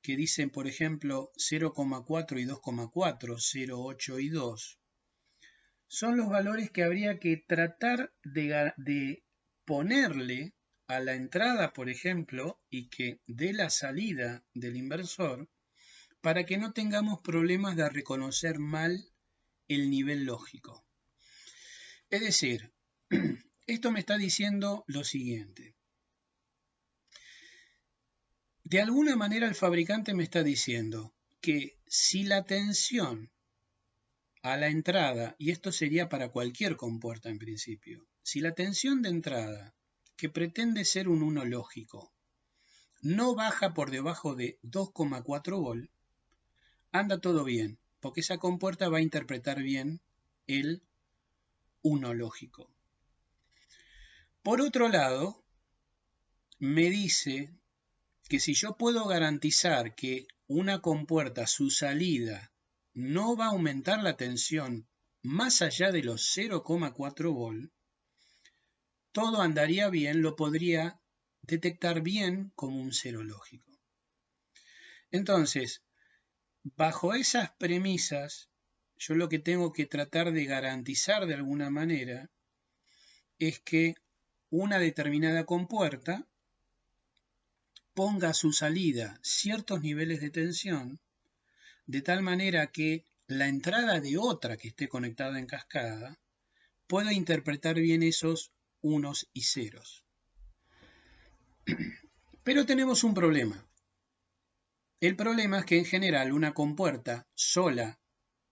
que dicen por ejemplo 0,4 y 2,4, 0,8 y 2, son los valores que habría que tratar de ponerle a la entrada, por ejemplo, y que dé la salida del inversor, para que no tengamos problemas de reconocer mal el nivel lógico. Es decir, esto me está diciendo lo siguiente. De alguna manera el fabricante me está diciendo que si la tensión a la entrada, y esto sería para cualquier compuerta en principio, si la tensión de entrada, que pretende ser un 1 lógico, no baja por debajo de 2,4 volt, anda todo bien, porque esa compuerta va a interpretar bien el 1 lógico. Por otro lado, me dice que si yo puedo garantizar que una compuerta, su salida, no va a aumentar la tensión más allá de los 0,4 volt, todo andaría bien, lo podría detectar bien como un 0 lógico. Entonces, bajo esas premisas, yo lo que tengo que tratar de garantizar de alguna manera es que una determinada compuerta ponga a su salida ciertos niveles de tensión, de tal manera que la entrada de otra que esté conectada en cascada pueda interpretar bien esos unos y ceros. Pero tenemos un problema. El problema es que en general una compuerta sola,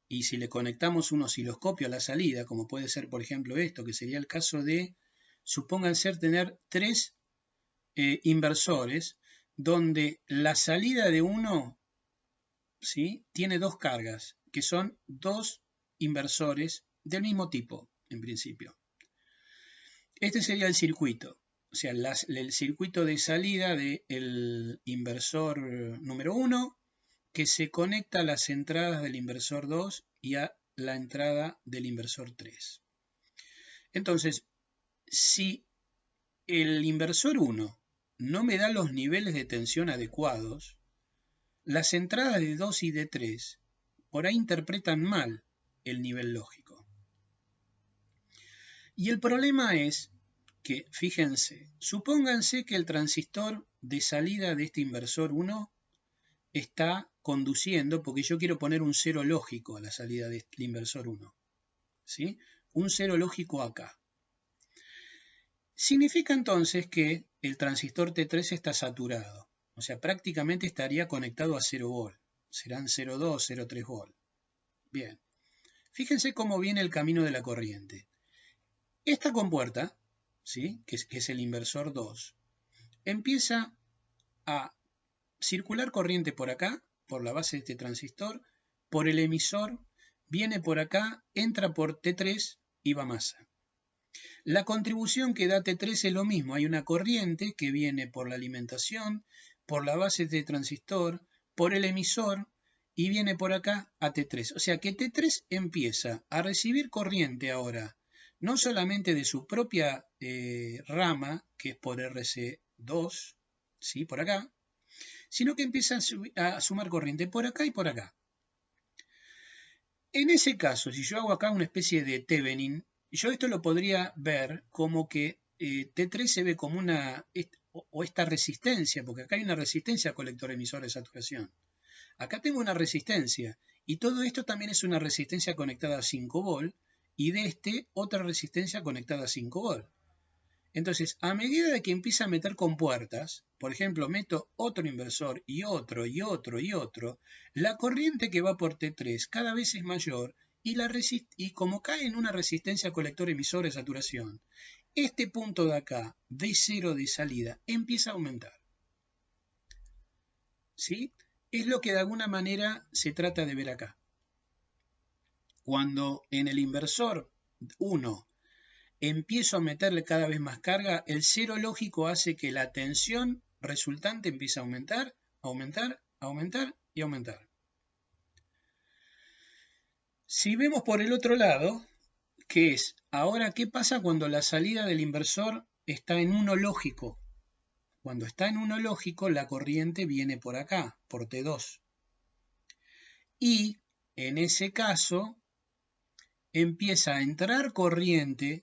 y si le conectamos un osciloscopio a la salida, como puede ser por ejemplo esto, que sería el caso de, supongan ser tener tres inversores, donde la salida de uno, ¿sí?, tiene dos cargas, que son dos inversores del mismo tipo, en principio. Este sería el circuito, o sea, el circuito de salida del inversor número 1, que se conecta a las entradas del inversor 2 y a la entrada del inversor 3. Entonces, si el inversor 1 no me da los niveles de tensión adecuados, las entradas de 2 y de 3 por ahí interpretan mal el nivel lógico. Y el problema es que, fíjense, supónganse que el transistor de salida de este inversor 1 está conduciendo, porque yo quiero poner un 0 lógico a la salida del inversor 1, ¿sí? Un 0 lógico acá. Significa entonces que el transistor T3 está saturado. O sea, prácticamente estaría conectado a 0 volt. Serán 0,2, 0,3 volt. Bien. Fíjense cómo viene el camino de la corriente. Esta compuerta, ¿sí? que es el inversor 2, empieza a circular corriente por acá, por la base de este transistor, por el emisor, viene por acá, entra por T3 y va a masa. La contribución que da T3 es lo mismo, hay una corriente que viene por la alimentación, por la base de transistor, por el emisor y viene por acá a T3. O sea que T3 empieza a recibir corriente ahora, no solamente de su propia rama, que es por RC2, ¿sí? Por acá, sino que empieza a sumar corriente por acá y por acá. En ese caso, si yo hago acá una especie de Thevenin, yo esto lo podría ver como que T3 se ve como una, o esta resistencia, porque acá hay una resistencia colector-emisor de saturación. Acá tengo una resistencia, y todo esto también es una resistencia conectada a 5 volt, y de este otra resistencia conectada a 5 volt. Entonces, a medida de que empieza a meter compuertas, por ejemplo, meto otro inversor y otro y otro y otro, la corriente que va por T3 cada vez es mayor y como cae en una resistencia colector-emisor de saturación, este punto de acá, V0 de salida, empieza a aumentar. ¿Sí? Es lo que de alguna manera se trata de ver acá. Cuando en el inversor 1 empiezo a meterle cada vez más carga, el cero lógico hace que la tensión resultante empiece a aumentar, aumentar, aumentar y aumentar. Si vemos por el otro lado, que es, ahora, ¿qué pasa cuando la salida del inversor está en 1 lógico? Cuando está en 1 lógico, la corriente viene por acá, por T2. Y, en ese caso, empieza a entrar corriente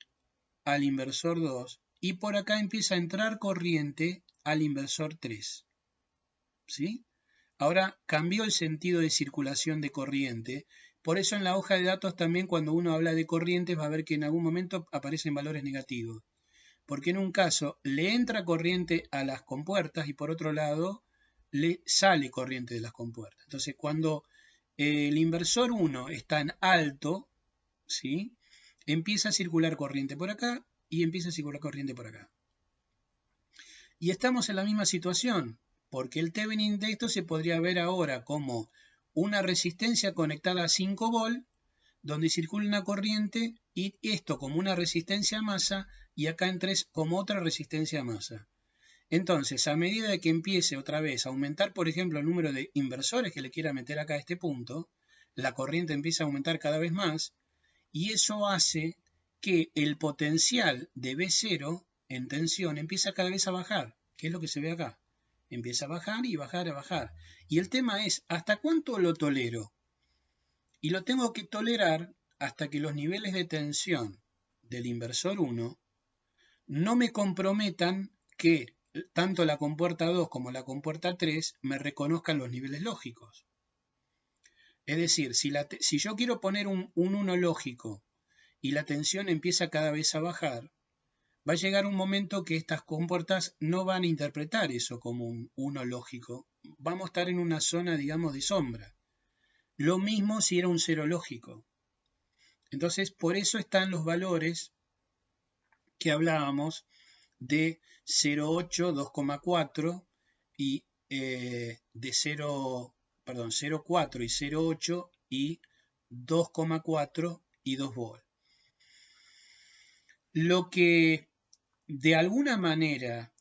al inversor 2 y por acá empieza a entrar corriente al inversor 3. ¿Sí? Ahora cambió el sentido de circulación de corriente. Por eso en la hoja de datos también cuando uno habla de corrientes va a ver que en algún momento aparecen valores negativos. Porque en un caso le entra corriente a las compuertas y por otro lado le sale corriente de las compuertas. Entonces cuando el inversor 1 está en alto, ¿sí? Empieza a circular corriente por acá y empieza a circular corriente por acá. Y estamos en la misma situación, porque el Thevenin de esto se podría ver ahora como una resistencia conectada a 5 volt, donde circula una corriente, y esto como una resistencia a masa, y acá en 3 como otra resistencia a masa. Entonces, a medida de que empiece otra vez a aumentar, por ejemplo, el número de inversores que le quiera meter acá a este punto, la corriente empieza a aumentar cada vez más, y eso hace que el potencial de V0 en tensión empieza cada vez a bajar, que es lo que se ve acá. Empieza a bajar y bajar a bajar. Y el tema es, ¿hasta cuánto lo tolero? Y lo tengo que tolerar hasta que los niveles de tensión del inversor 1 no me comprometan que tanto la compuerta 2 como la compuerta 3 me reconozcan los niveles lógicos. Es decir, si yo quiero poner un 1 lógico y la tensión empieza cada vez a bajar, va a llegar un momento que estas compuertas no van a interpretar eso como un 1 lógico. Vamos a estar en una zona, digamos, de sombra. Lo mismo si era un 0 lógico. Entonces, por eso están los valores que hablábamos de 0,8, 2,4 y de 0,4 y 0,8 y 2,4 y 2 volt. Lo que de alguna manera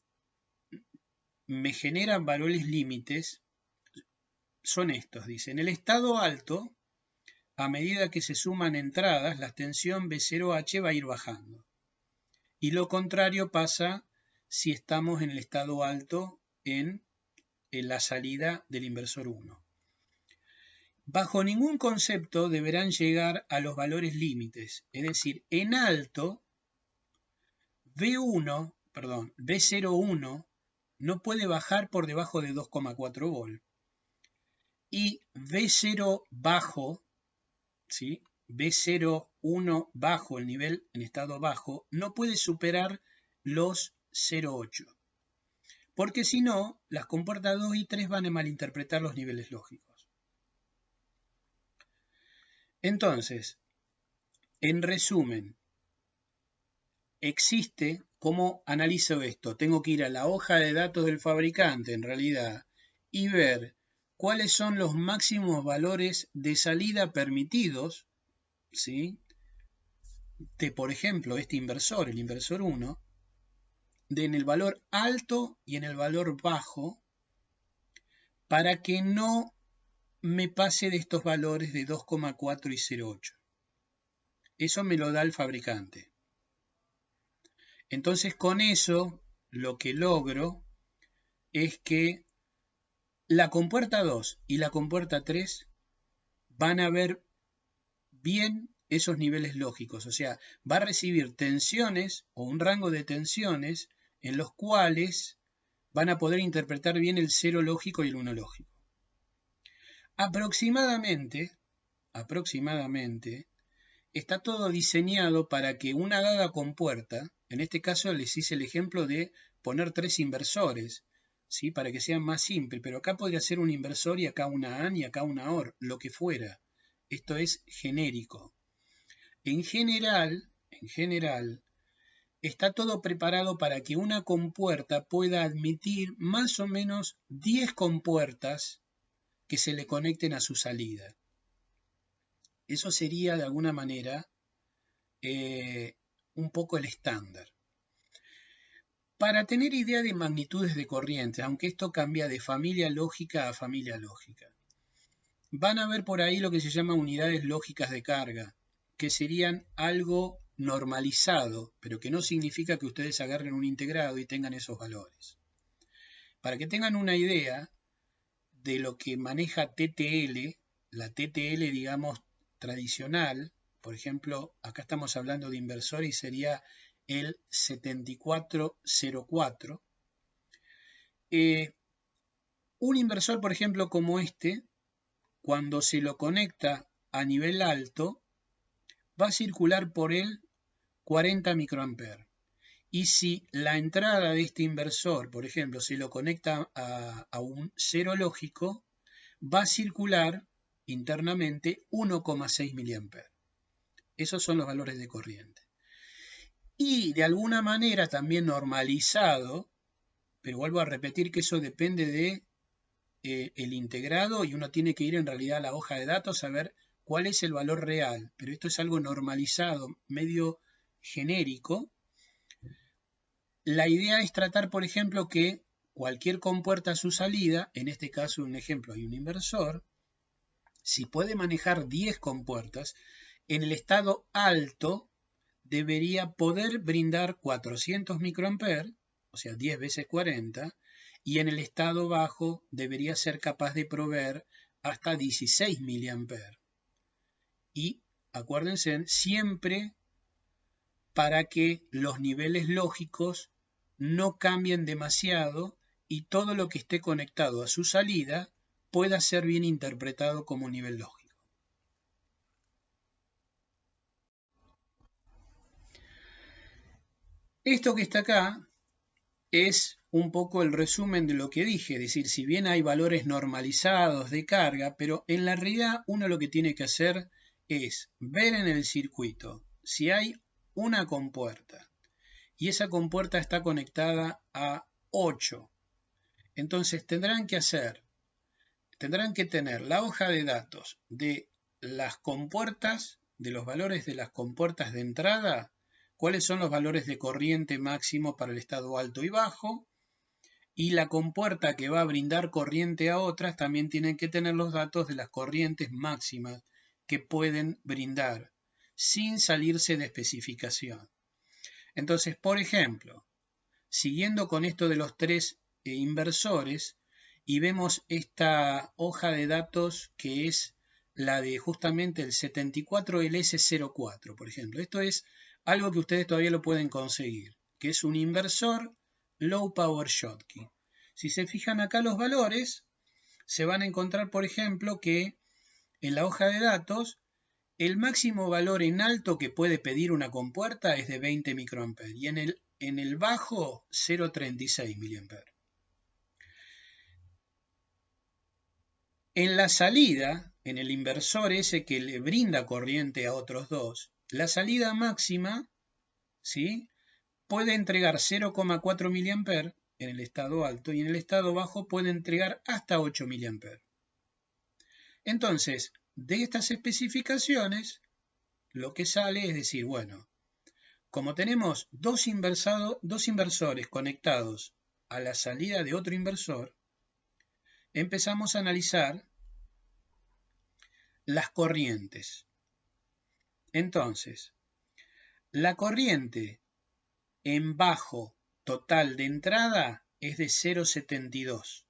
me generan valores límites son estos. Dice, en el estado alto, a medida que se suman entradas, la tensión V0H va a ir bajando. Y lo contrario pasa si estamos en el estado alto en la salida del inversor 1. Bajo ningún concepto deberán llegar a los valores límites. Es decir, en alto, V01 no puede bajar por debajo de 2,4 volt. Y V0 bajo, ¿sí? V01 bajo, el nivel en estado bajo, no puede superar los 0,8. porque si no, las compuertas 2 y 3 van a malinterpretar los niveles lógicos. Entonces, en resumen, existe, ¿cómo analizo esto? Tengo que ir a la hoja de datos del fabricante, en realidad, y ver cuáles son los máximos valores de salida permitidos, ¿sí? De, por ejemplo, este inversor, el inversor 1, en el valor alto y en el valor bajo, para que no me pase de estos valores de 2,4 y 0,8. Eso me lo da el fabricante. Entonces con eso lo que logro es que la compuerta 2 y la compuerta 3 van a ver bien esos niveles lógicos, o sea, va a recibir tensiones o un rango de tensiones en los cuales van a poder interpretar bien el 0 lógico y el 1 lógico. Aproximadamente, está todo diseñado para que una dada compuerta, en este caso les hice el ejemplo de poner 3 inversores, ¿sí? Para que sea más simple, pero acá podría ser un inversor y acá una AND y acá una OR, lo que fuera. Esto es genérico. En general, está todo preparado para que una compuerta pueda admitir más o menos 10 compuertas que se le conecten a su salida. Eso sería de alguna manera un poco el estándar. Para tener idea de magnitudes de corriente, aunque esto cambia de familia lógica a familia lógica, van a ver por ahí lo que se llama unidades lógicas de carga, que serían algo normalizado, pero que no significa que ustedes agarren un integrado y tengan esos valores. Para que tengan una idea de lo que maneja TTL, la TTL, digamos, tradicional, por ejemplo, acá estamos hablando de inversor y sería el 7404. Un inversor, por ejemplo, como este, cuando se lo conecta a nivel alto, va a circular por él 40 microamperes. Y si la entrada de este inversor, por ejemplo, se lo conecta a un 0 lógico, va a circular internamente 1,6 miliamperes. Esos son los valores de corriente. Y de alguna manera también normalizado, pero vuelvo a repetir que eso depende de el integrado y uno tiene que ir en realidad a la hoja de datos a ver cuál es el valor real, pero esto es algo normalizado, medio genérico. La idea es tratar, por ejemplo, que cualquier compuerta a su salida, en este caso un ejemplo hay un inversor, si puede manejar 10 compuertas, en el estado alto debería poder brindar 400 microamperes, o sea 10 veces 40, y en el estado bajo debería ser capaz de proveer hasta 16 miliamperes. Y acuérdense, siempre para que los niveles lógicos no cambien demasiado y todo lo que esté conectado a su salida pueda ser bien interpretado como nivel lógico. Esto que está acá es un poco el resumen de lo que dije, es decir, si bien hay valores normalizados de carga, pero en la realidad uno lo que tiene que hacer es ver en el circuito si hay una compuerta y esa compuerta está conectada a 8. Entonces tendrán que tener la hoja de datos de las compuertas, de los valores de las compuertas de entrada, cuáles son los valores de corriente máximo para el estado alto y bajo, y la compuerta que va a brindar corriente a otras también tienen que tener los datos de las corrientes máximas que pueden brindar, sin salirse de especificación. Entonces, por ejemplo, siguiendo con esto de los 3 inversores, y vemos esta hoja de datos que es la de justamente el 74LS04, por ejemplo. Esto es algo que ustedes todavía lo pueden conseguir, que es un inversor Low Power Schottky. Si se fijan acá los valores, se van a encontrar, por ejemplo, que en la hoja de datos el máximo valor en alto que puede pedir una compuerta es de 20 microamperes y en el bajo 0,36 miliamperes. En la salida, en el inversor ese que le brinda corriente a otros dos, la salida máxima, ¿sí?, puede entregar 0,4 mA en el estado alto y en el estado bajo puede entregar hasta 8 mA. Entonces, de estas especificaciones, lo que sale es decir, bueno, como tenemos dos inversores conectados a la salida de otro inversor, empezamos a analizar las corrientes. Entonces, la corriente en bajo total de entrada es de 0,72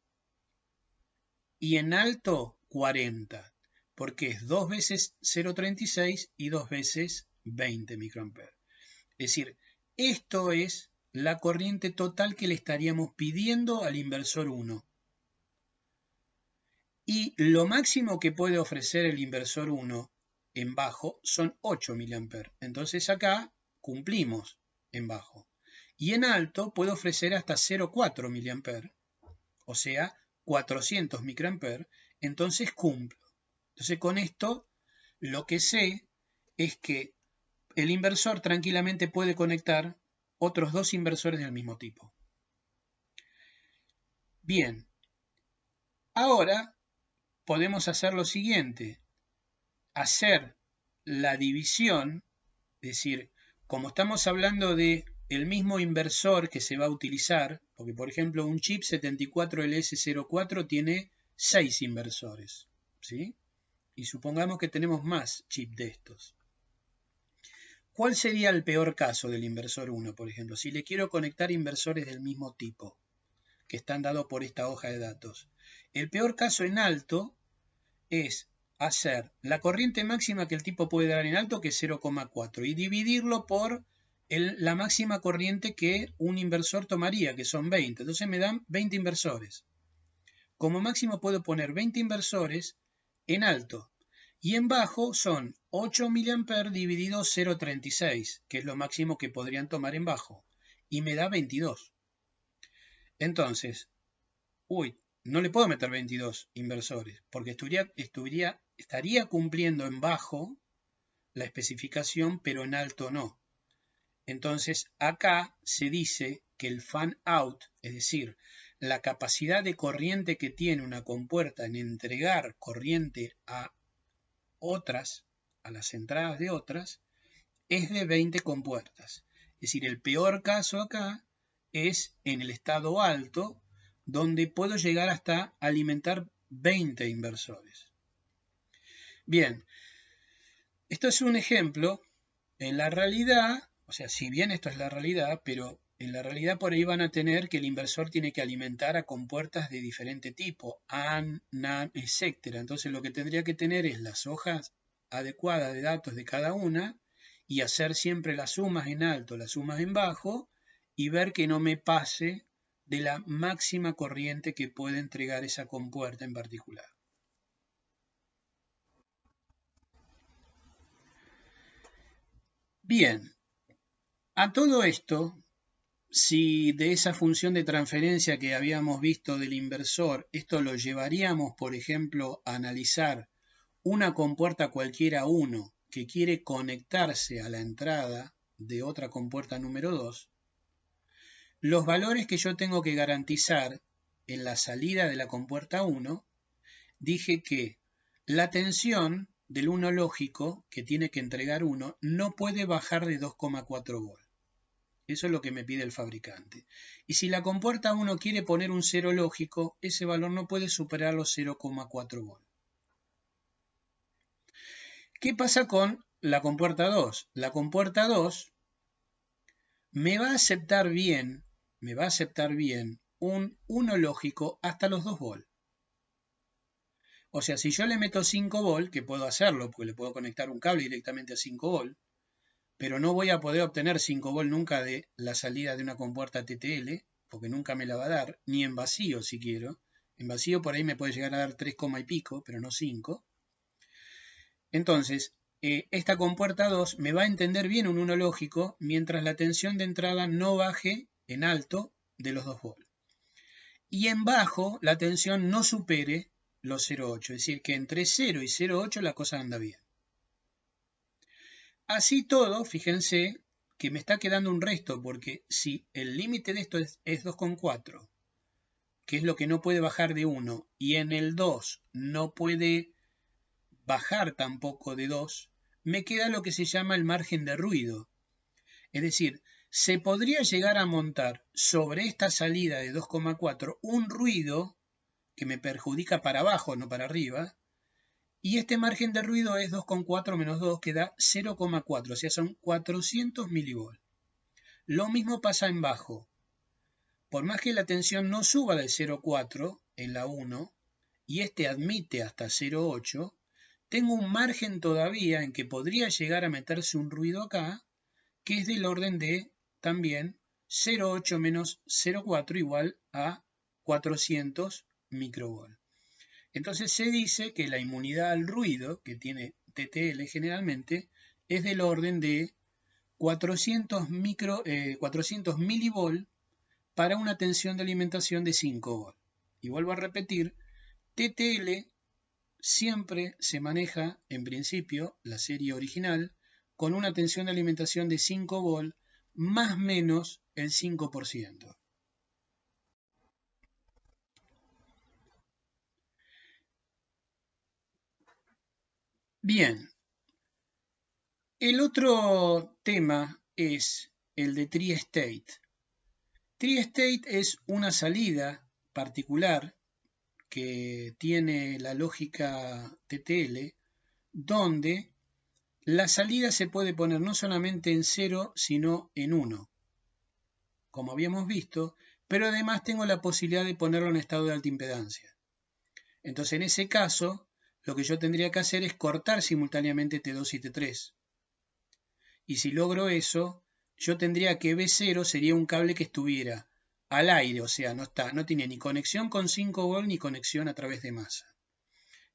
y en alto 40, porque es 2 veces 0,36 y 2 veces 20 microamperes. Es decir, esto es la corriente total que le estaríamos pidiendo al inversor 1. Y lo máximo que puede ofrecer el inversor 1 en bajo son 8 mA. Entonces acá cumplimos en bajo. Y en alto puede ofrecer hasta 0,4 mA, o sea, 400 microamperes, entonces cumplo. Entonces con esto lo que sé es que el inversor tranquilamente puede conectar otros dos inversores del mismo tipo. Bien, ahora podemos hacer lo siguiente, hacer la división, es decir, como estamos hablando de el mismo inversor que se va a utilizar, porque por ejemplo un chip 74LS04 tiene 6 inversores, ¿sí? Y supongamos que tenemos más chips de estos. ¿Cuál sería el peor caso del inversor 1, por ejemplo? Si le quiero conectar inversores del mismo tipo, que están dados por esta hoja de datos. El peor caso en alto es hacer la corriente máxima que el tipo puede dar en alto, que es 0,4, y dividirlo por la máxima corriente que un inversor tomaría, que son 20. Entonces me dan 20 inversores. Como máximo puedo poner 20 inversores en alto. Y en bajo son 8 mA dividido 0,36, que es lo máximo que podrían tomar en bajo. Y me da 22. Entonces, no le puedo meter 22 inversores, porque estaría cumpliendo en bajo la especificación, pero en alto no. Entonces, acá se dice que el fan out, es decir, la capacidad de corriente que tiene una compuerta en entregar corriente a otras, a las entradas de otras, es de 20 compuertas. Es decir, el peor caso acá es en el estado alto, donde puedo llegar hasta alimentar 20 inversores. Bien, esto es un ejemplo. En la realidad, o sea, si bien esto es la realidad, pero en la realidad por ahí van a tener que el inversor tiene que alimentar a compuertas de diferente tipo, AND, NAND, etc. Entonces lo que tendría que tener es las hojas adecuadas de datos de cada una y hacer siempre las sumas en alto, las sumas en bajo y ver que no me pase de la máxima corriente que puede entregar esa compuerta en particular. Bien, a todo esto, si de esa función de transferencia que habíamos visto del inversor, esto lo llevaríamos, por ejemplo, a analizar una compuerta cualquiera 1 que quiere conectarse a la entrada de otra compuerta número 2, los valores que yo tengo que garantizar en la salida de la compuerta 1, dije que la tensión del 1 lógico que tiene que entregar 1 no puede bajar de 2,4 volts. Eso es lo que me pide el fabricante. Y si la compuerta 1 quiere poner un 0 lógico, ese valor no puede superar los 0,4 volts. ¿Qué pasa con la compuerta 2? La compuerta 2 me va a aceptar bien un 1 lógico hasta los 2 volts. O sea, si yo le meto 5 volts, que puedo hacerlo, porque le puedo conectar un cable directamente a 5 volts, pero no voy a poder obtener 5 volts nunca de la salida de una compuerta TTL, porque nunca me la va a dar, ni en vacío si quiero. En vacío por ahí me puede llegar a dar 3, y pico, pero no 5. Entonces, esta compuerta 2 me va a entender bien un 1 lógico, mientras la tensión de entrada no baje en alto de los 2 volts. Y en bajo la tensión no supere los 0,8. Es decir, que entre 0 y 0,8 la cosa anda bien. Así todo, fíjense que me está quedando un resto, porque si el límite de esto es 2,4, que es lo que no puede bajar de 1, y en el 2 no puede bajar tampoco de 2, me queda lo que se llama el margen de ruido. Es decir, se podría llegar a montar sobre esta salida de 2,4 un ruido que me perjudica para abajo, no para arriba, y este margen de ruido es 2,4 menos 2, que da 0,4, o sea, son 400 milivolts. Lo mismo pasa en bajo. Por más que la tensión no suba del 0,4 en la 1, y este admite hasta 0,8, tengo un margen todavía en que podría llegar a meterse un ruido acá, que es del orden de también 0,8 menos 0,4 igual a 400 microvolt. Entonces se dice que la inmunidad al ruido que tiene TTL generalmente es del orden de 400 milivolt para una tensión de alimentación de 5 volt. Y vuelvo a repetir, TTL siempre se maneja, en principio, la serie original, con una tensión de alimentación de 5 volt más menos el 5%. Bien, el otro tema es el de tri-state. Tri-state es una salida particular que tiene la lógica TTL, donde la salida se puede poner no solamente en 0, sino en 1, como habíamos visto, pero además tengo la posibilidad de ponerlo en estado de alta impedancia. Entonces, en ese caso, lo que yo tendría que hacer es cortar simultáneamente T2 y T3. Y si logro eso, yo tendría que B0 sería un cable que estuviera al aire, o sea, no tiene ni conexión con 5 volt ni conexión a través de masa.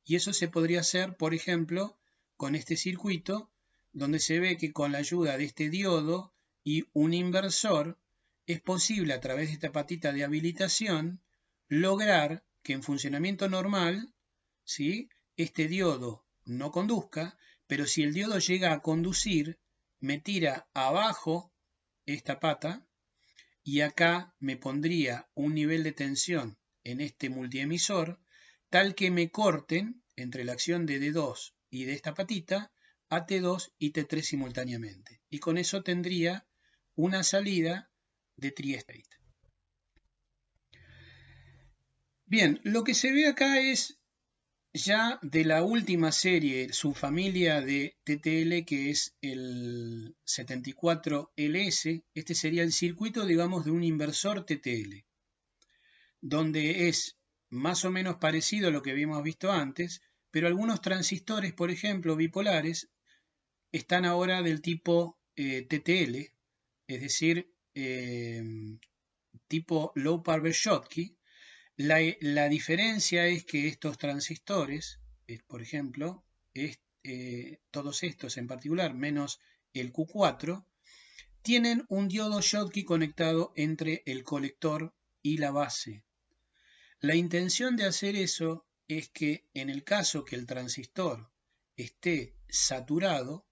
Y eso se podría hacer, por ejemplo, con este circuito, donde se ve que con la ayuda de este diodo y un inversor, es posible a través de esta patita de habilitación lograr que en funcionamiento normal, ¿sí?, este diodo no conduzca, pero si el diodo llega a conducir, me tira abajo esta pata y acá me pondría un nivel de tensión en este multiemisor tal que me corten entre la acción de D2 y de esta patita a T2 y T3 simultáneamente. Y con eso tendría una salida de tri-state. Bien, lo que se ve acá es ya de la última serie, subfamilia de TTL, que es el 74LS. Este sería el circuito, digamos, de un inversor TTL, donde es más o menos parecido a lo que habíamos visto antes, pero algunos transistores, por ejemplo, bipolares, están ahora del tipo TTL, es decir, tipo Low Power Schottky. La diferencia es que estos transistores, por ejemplo, todos estos en particular, menos el Q4, tienen un diodo Schottky conectado entre el colector y la base. La intención de hacer eso es que en el caso que el transistor esté saturado,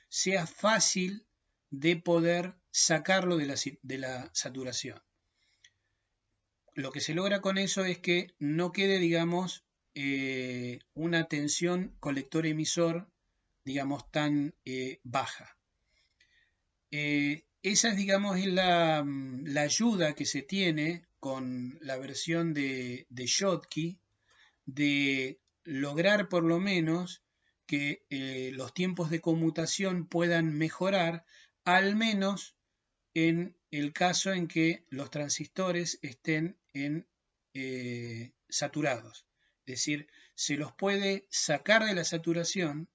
sea fácil de poder sacarlo de la saturación. Lo que se logra con eso es que no quede, digamos, una tensión colector-emisor, digamos, tan baja. Esa es, digamos, la ayuda que se tiene con la versión de Schottky, de lograr por lo menos que los tiempos de conmutación puedan mejorar, al menos en el caso en que los transistores estén saturados. Es decir, se los puede sacar de la saturación,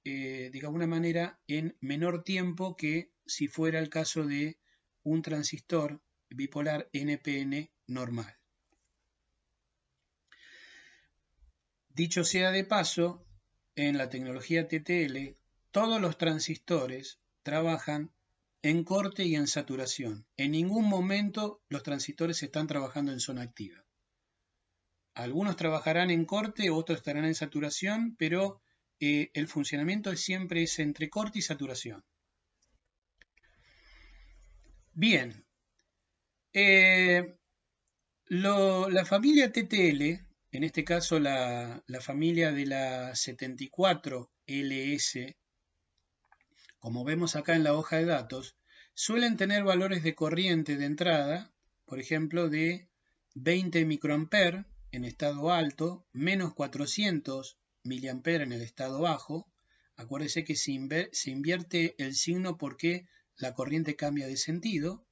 de alguna manera, en menor tiempo que si fuera el caso de un transistor bipolar NPN normal. Dicho sea de paso, en la tecnología TTL, todos los transistores trabajan en corte y en saturación. En ningún momento los transistores están trabajando en zona activa. Algunos trabajarán en corte, otros estarán en saturación, pero el funcionamiento siempre es entre corte y saturación. Bien, la familia TTL, en este caso la familia de la 74LS, como vemos acá en la hoja de datos, suelen tener valores de corriente de entrada, por ejemplo, de 20 microamperes en estado alto, menos 400 miliamperes en el estado bajo. Acuérdese que se invierte el signo porque la corriente cambia de sentido.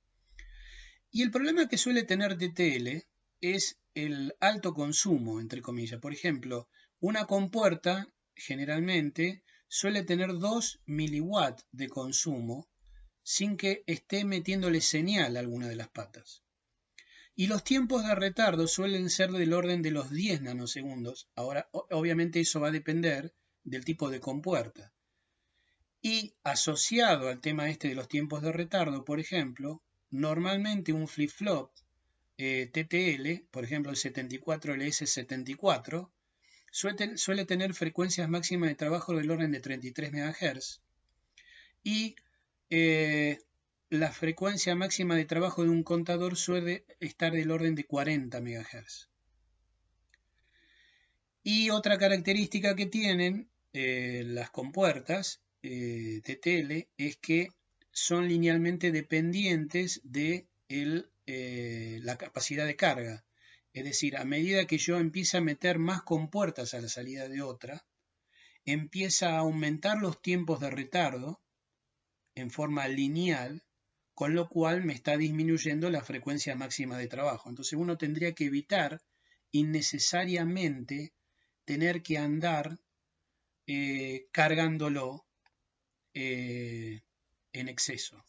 Y el problema que suele tener TTL es el alto consumo, entre comillas. Por ejemplo, una compuerta generalmente suele tener 2 miliwatts de consumo sin que esté metiéndole señal a alguna de las patas. Y los tiempos de retardo suelen ser del orden de los 10 nanosegundos. Ahora, obviamente eso va a depender del tipo de compuerta. Y asociado al tema este de los tiempos de retardo, por ejemplo, normalmente un flip-flop TTL, por ejemplo el 74LS74, suele tener frecuencias máximas de trabajo del orden de 33 MHz y la frecuencia máxima de trabajo de un contador suele estar del orden de 40 MHz. Y otra característica que tienen las compuertas TTL es que son linealmente dependientes de la capacidad de carga. Es decir, a medida que yo empiezo a meter más compuertas a la salida de otra, empieza a aumentar los tiempos de retardo en forma lineal, con lo cual me está disminuyendo la frecuencia máxima de trabajo. Entonces uno tendría que evitar innecesariamente tener que andar cargándolo en exceso.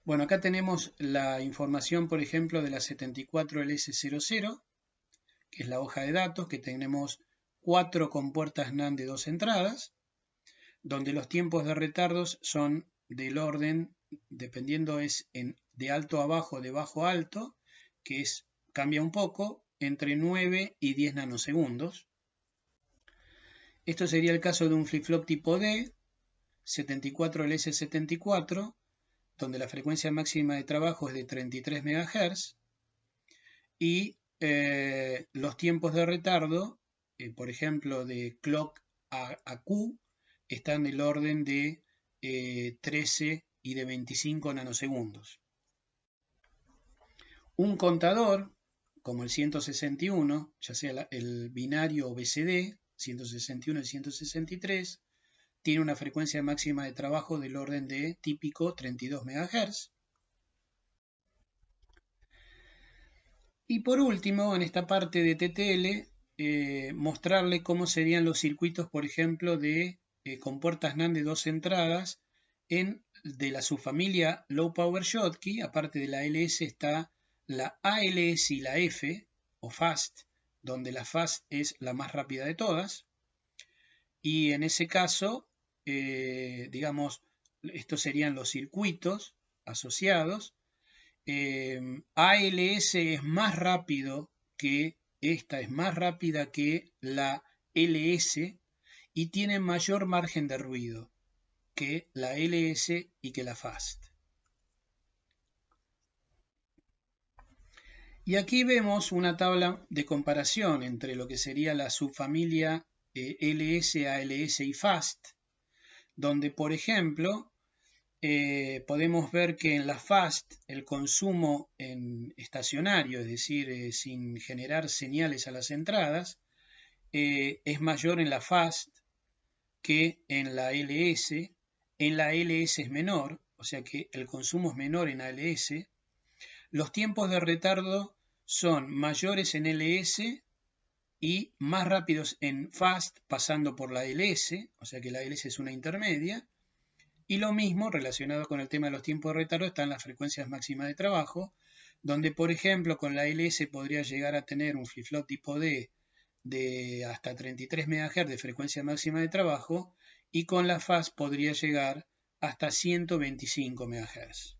Bueno, acá tenemos la información, por ejemplo, de la 74LS00, que es la hoja de datos, que tenemos 4 compuertas NAND de 2 entradas, donde los tiempos de retardos son del orden, dependiendo es de alto a bajo, de bajo a alto, que cambia un poco, entre 9 y 10 nanosegundos. Esto sería el caso de un flip-flop tipo D, 74LS74, donde la frecuencia máxima de trabajo es de 33 MHz y los tiempos de retardo, por ejemplo, de clock a Q, están del orden de 13 y de 25 nanosegundos. Un contador, como el 161, ya sea el binario o BCD, 161 y 163, tiene una frecuencia máxima de trabajo del orden de típico 32 MHz. Y por último, en esta parte de TTL, mostrarle cómo serían los circuitos, por ejemplo, de compuertas NAND de 2 entradas de la subfamilia Low Power Schottky. Aparte de la LS está la ALS y la F, o Fast, donde la Fast es la más rápida de todas. Y en ese caso, digamos, estos serían los circuitos asociados. ALS es más rápido que esta, es más rápida que la LS y tiene mayor margen de ruido que la LS y que la Fast. Y aquí vemos una tabla de comparación entre lo que sería la subfamilia LS, ALS y Fast, donde por ejemplo podemos ver que en la Fast el consumo estacionario, es decir, sin generar señales a las entradas, es mayor en la Fast que en la LS. En la LS es menor, o sea que el consumo es menor en ALS. Los tiempos de retardo son mayores en LS y más rápidos en Fast, pasando por la LS, o sea que la LS es una intermedia. Y lo mismo, relacionado con el tema de los tiempos de retardo, están las frecuencias máximas de trabajo, donde por ejemplo con la LS podría llegar a tener un flip-flop tipo D de hasta 33 MHz de frecuencia máxima de trabajo, y con la Fast podría llegar hasta 125 MHz.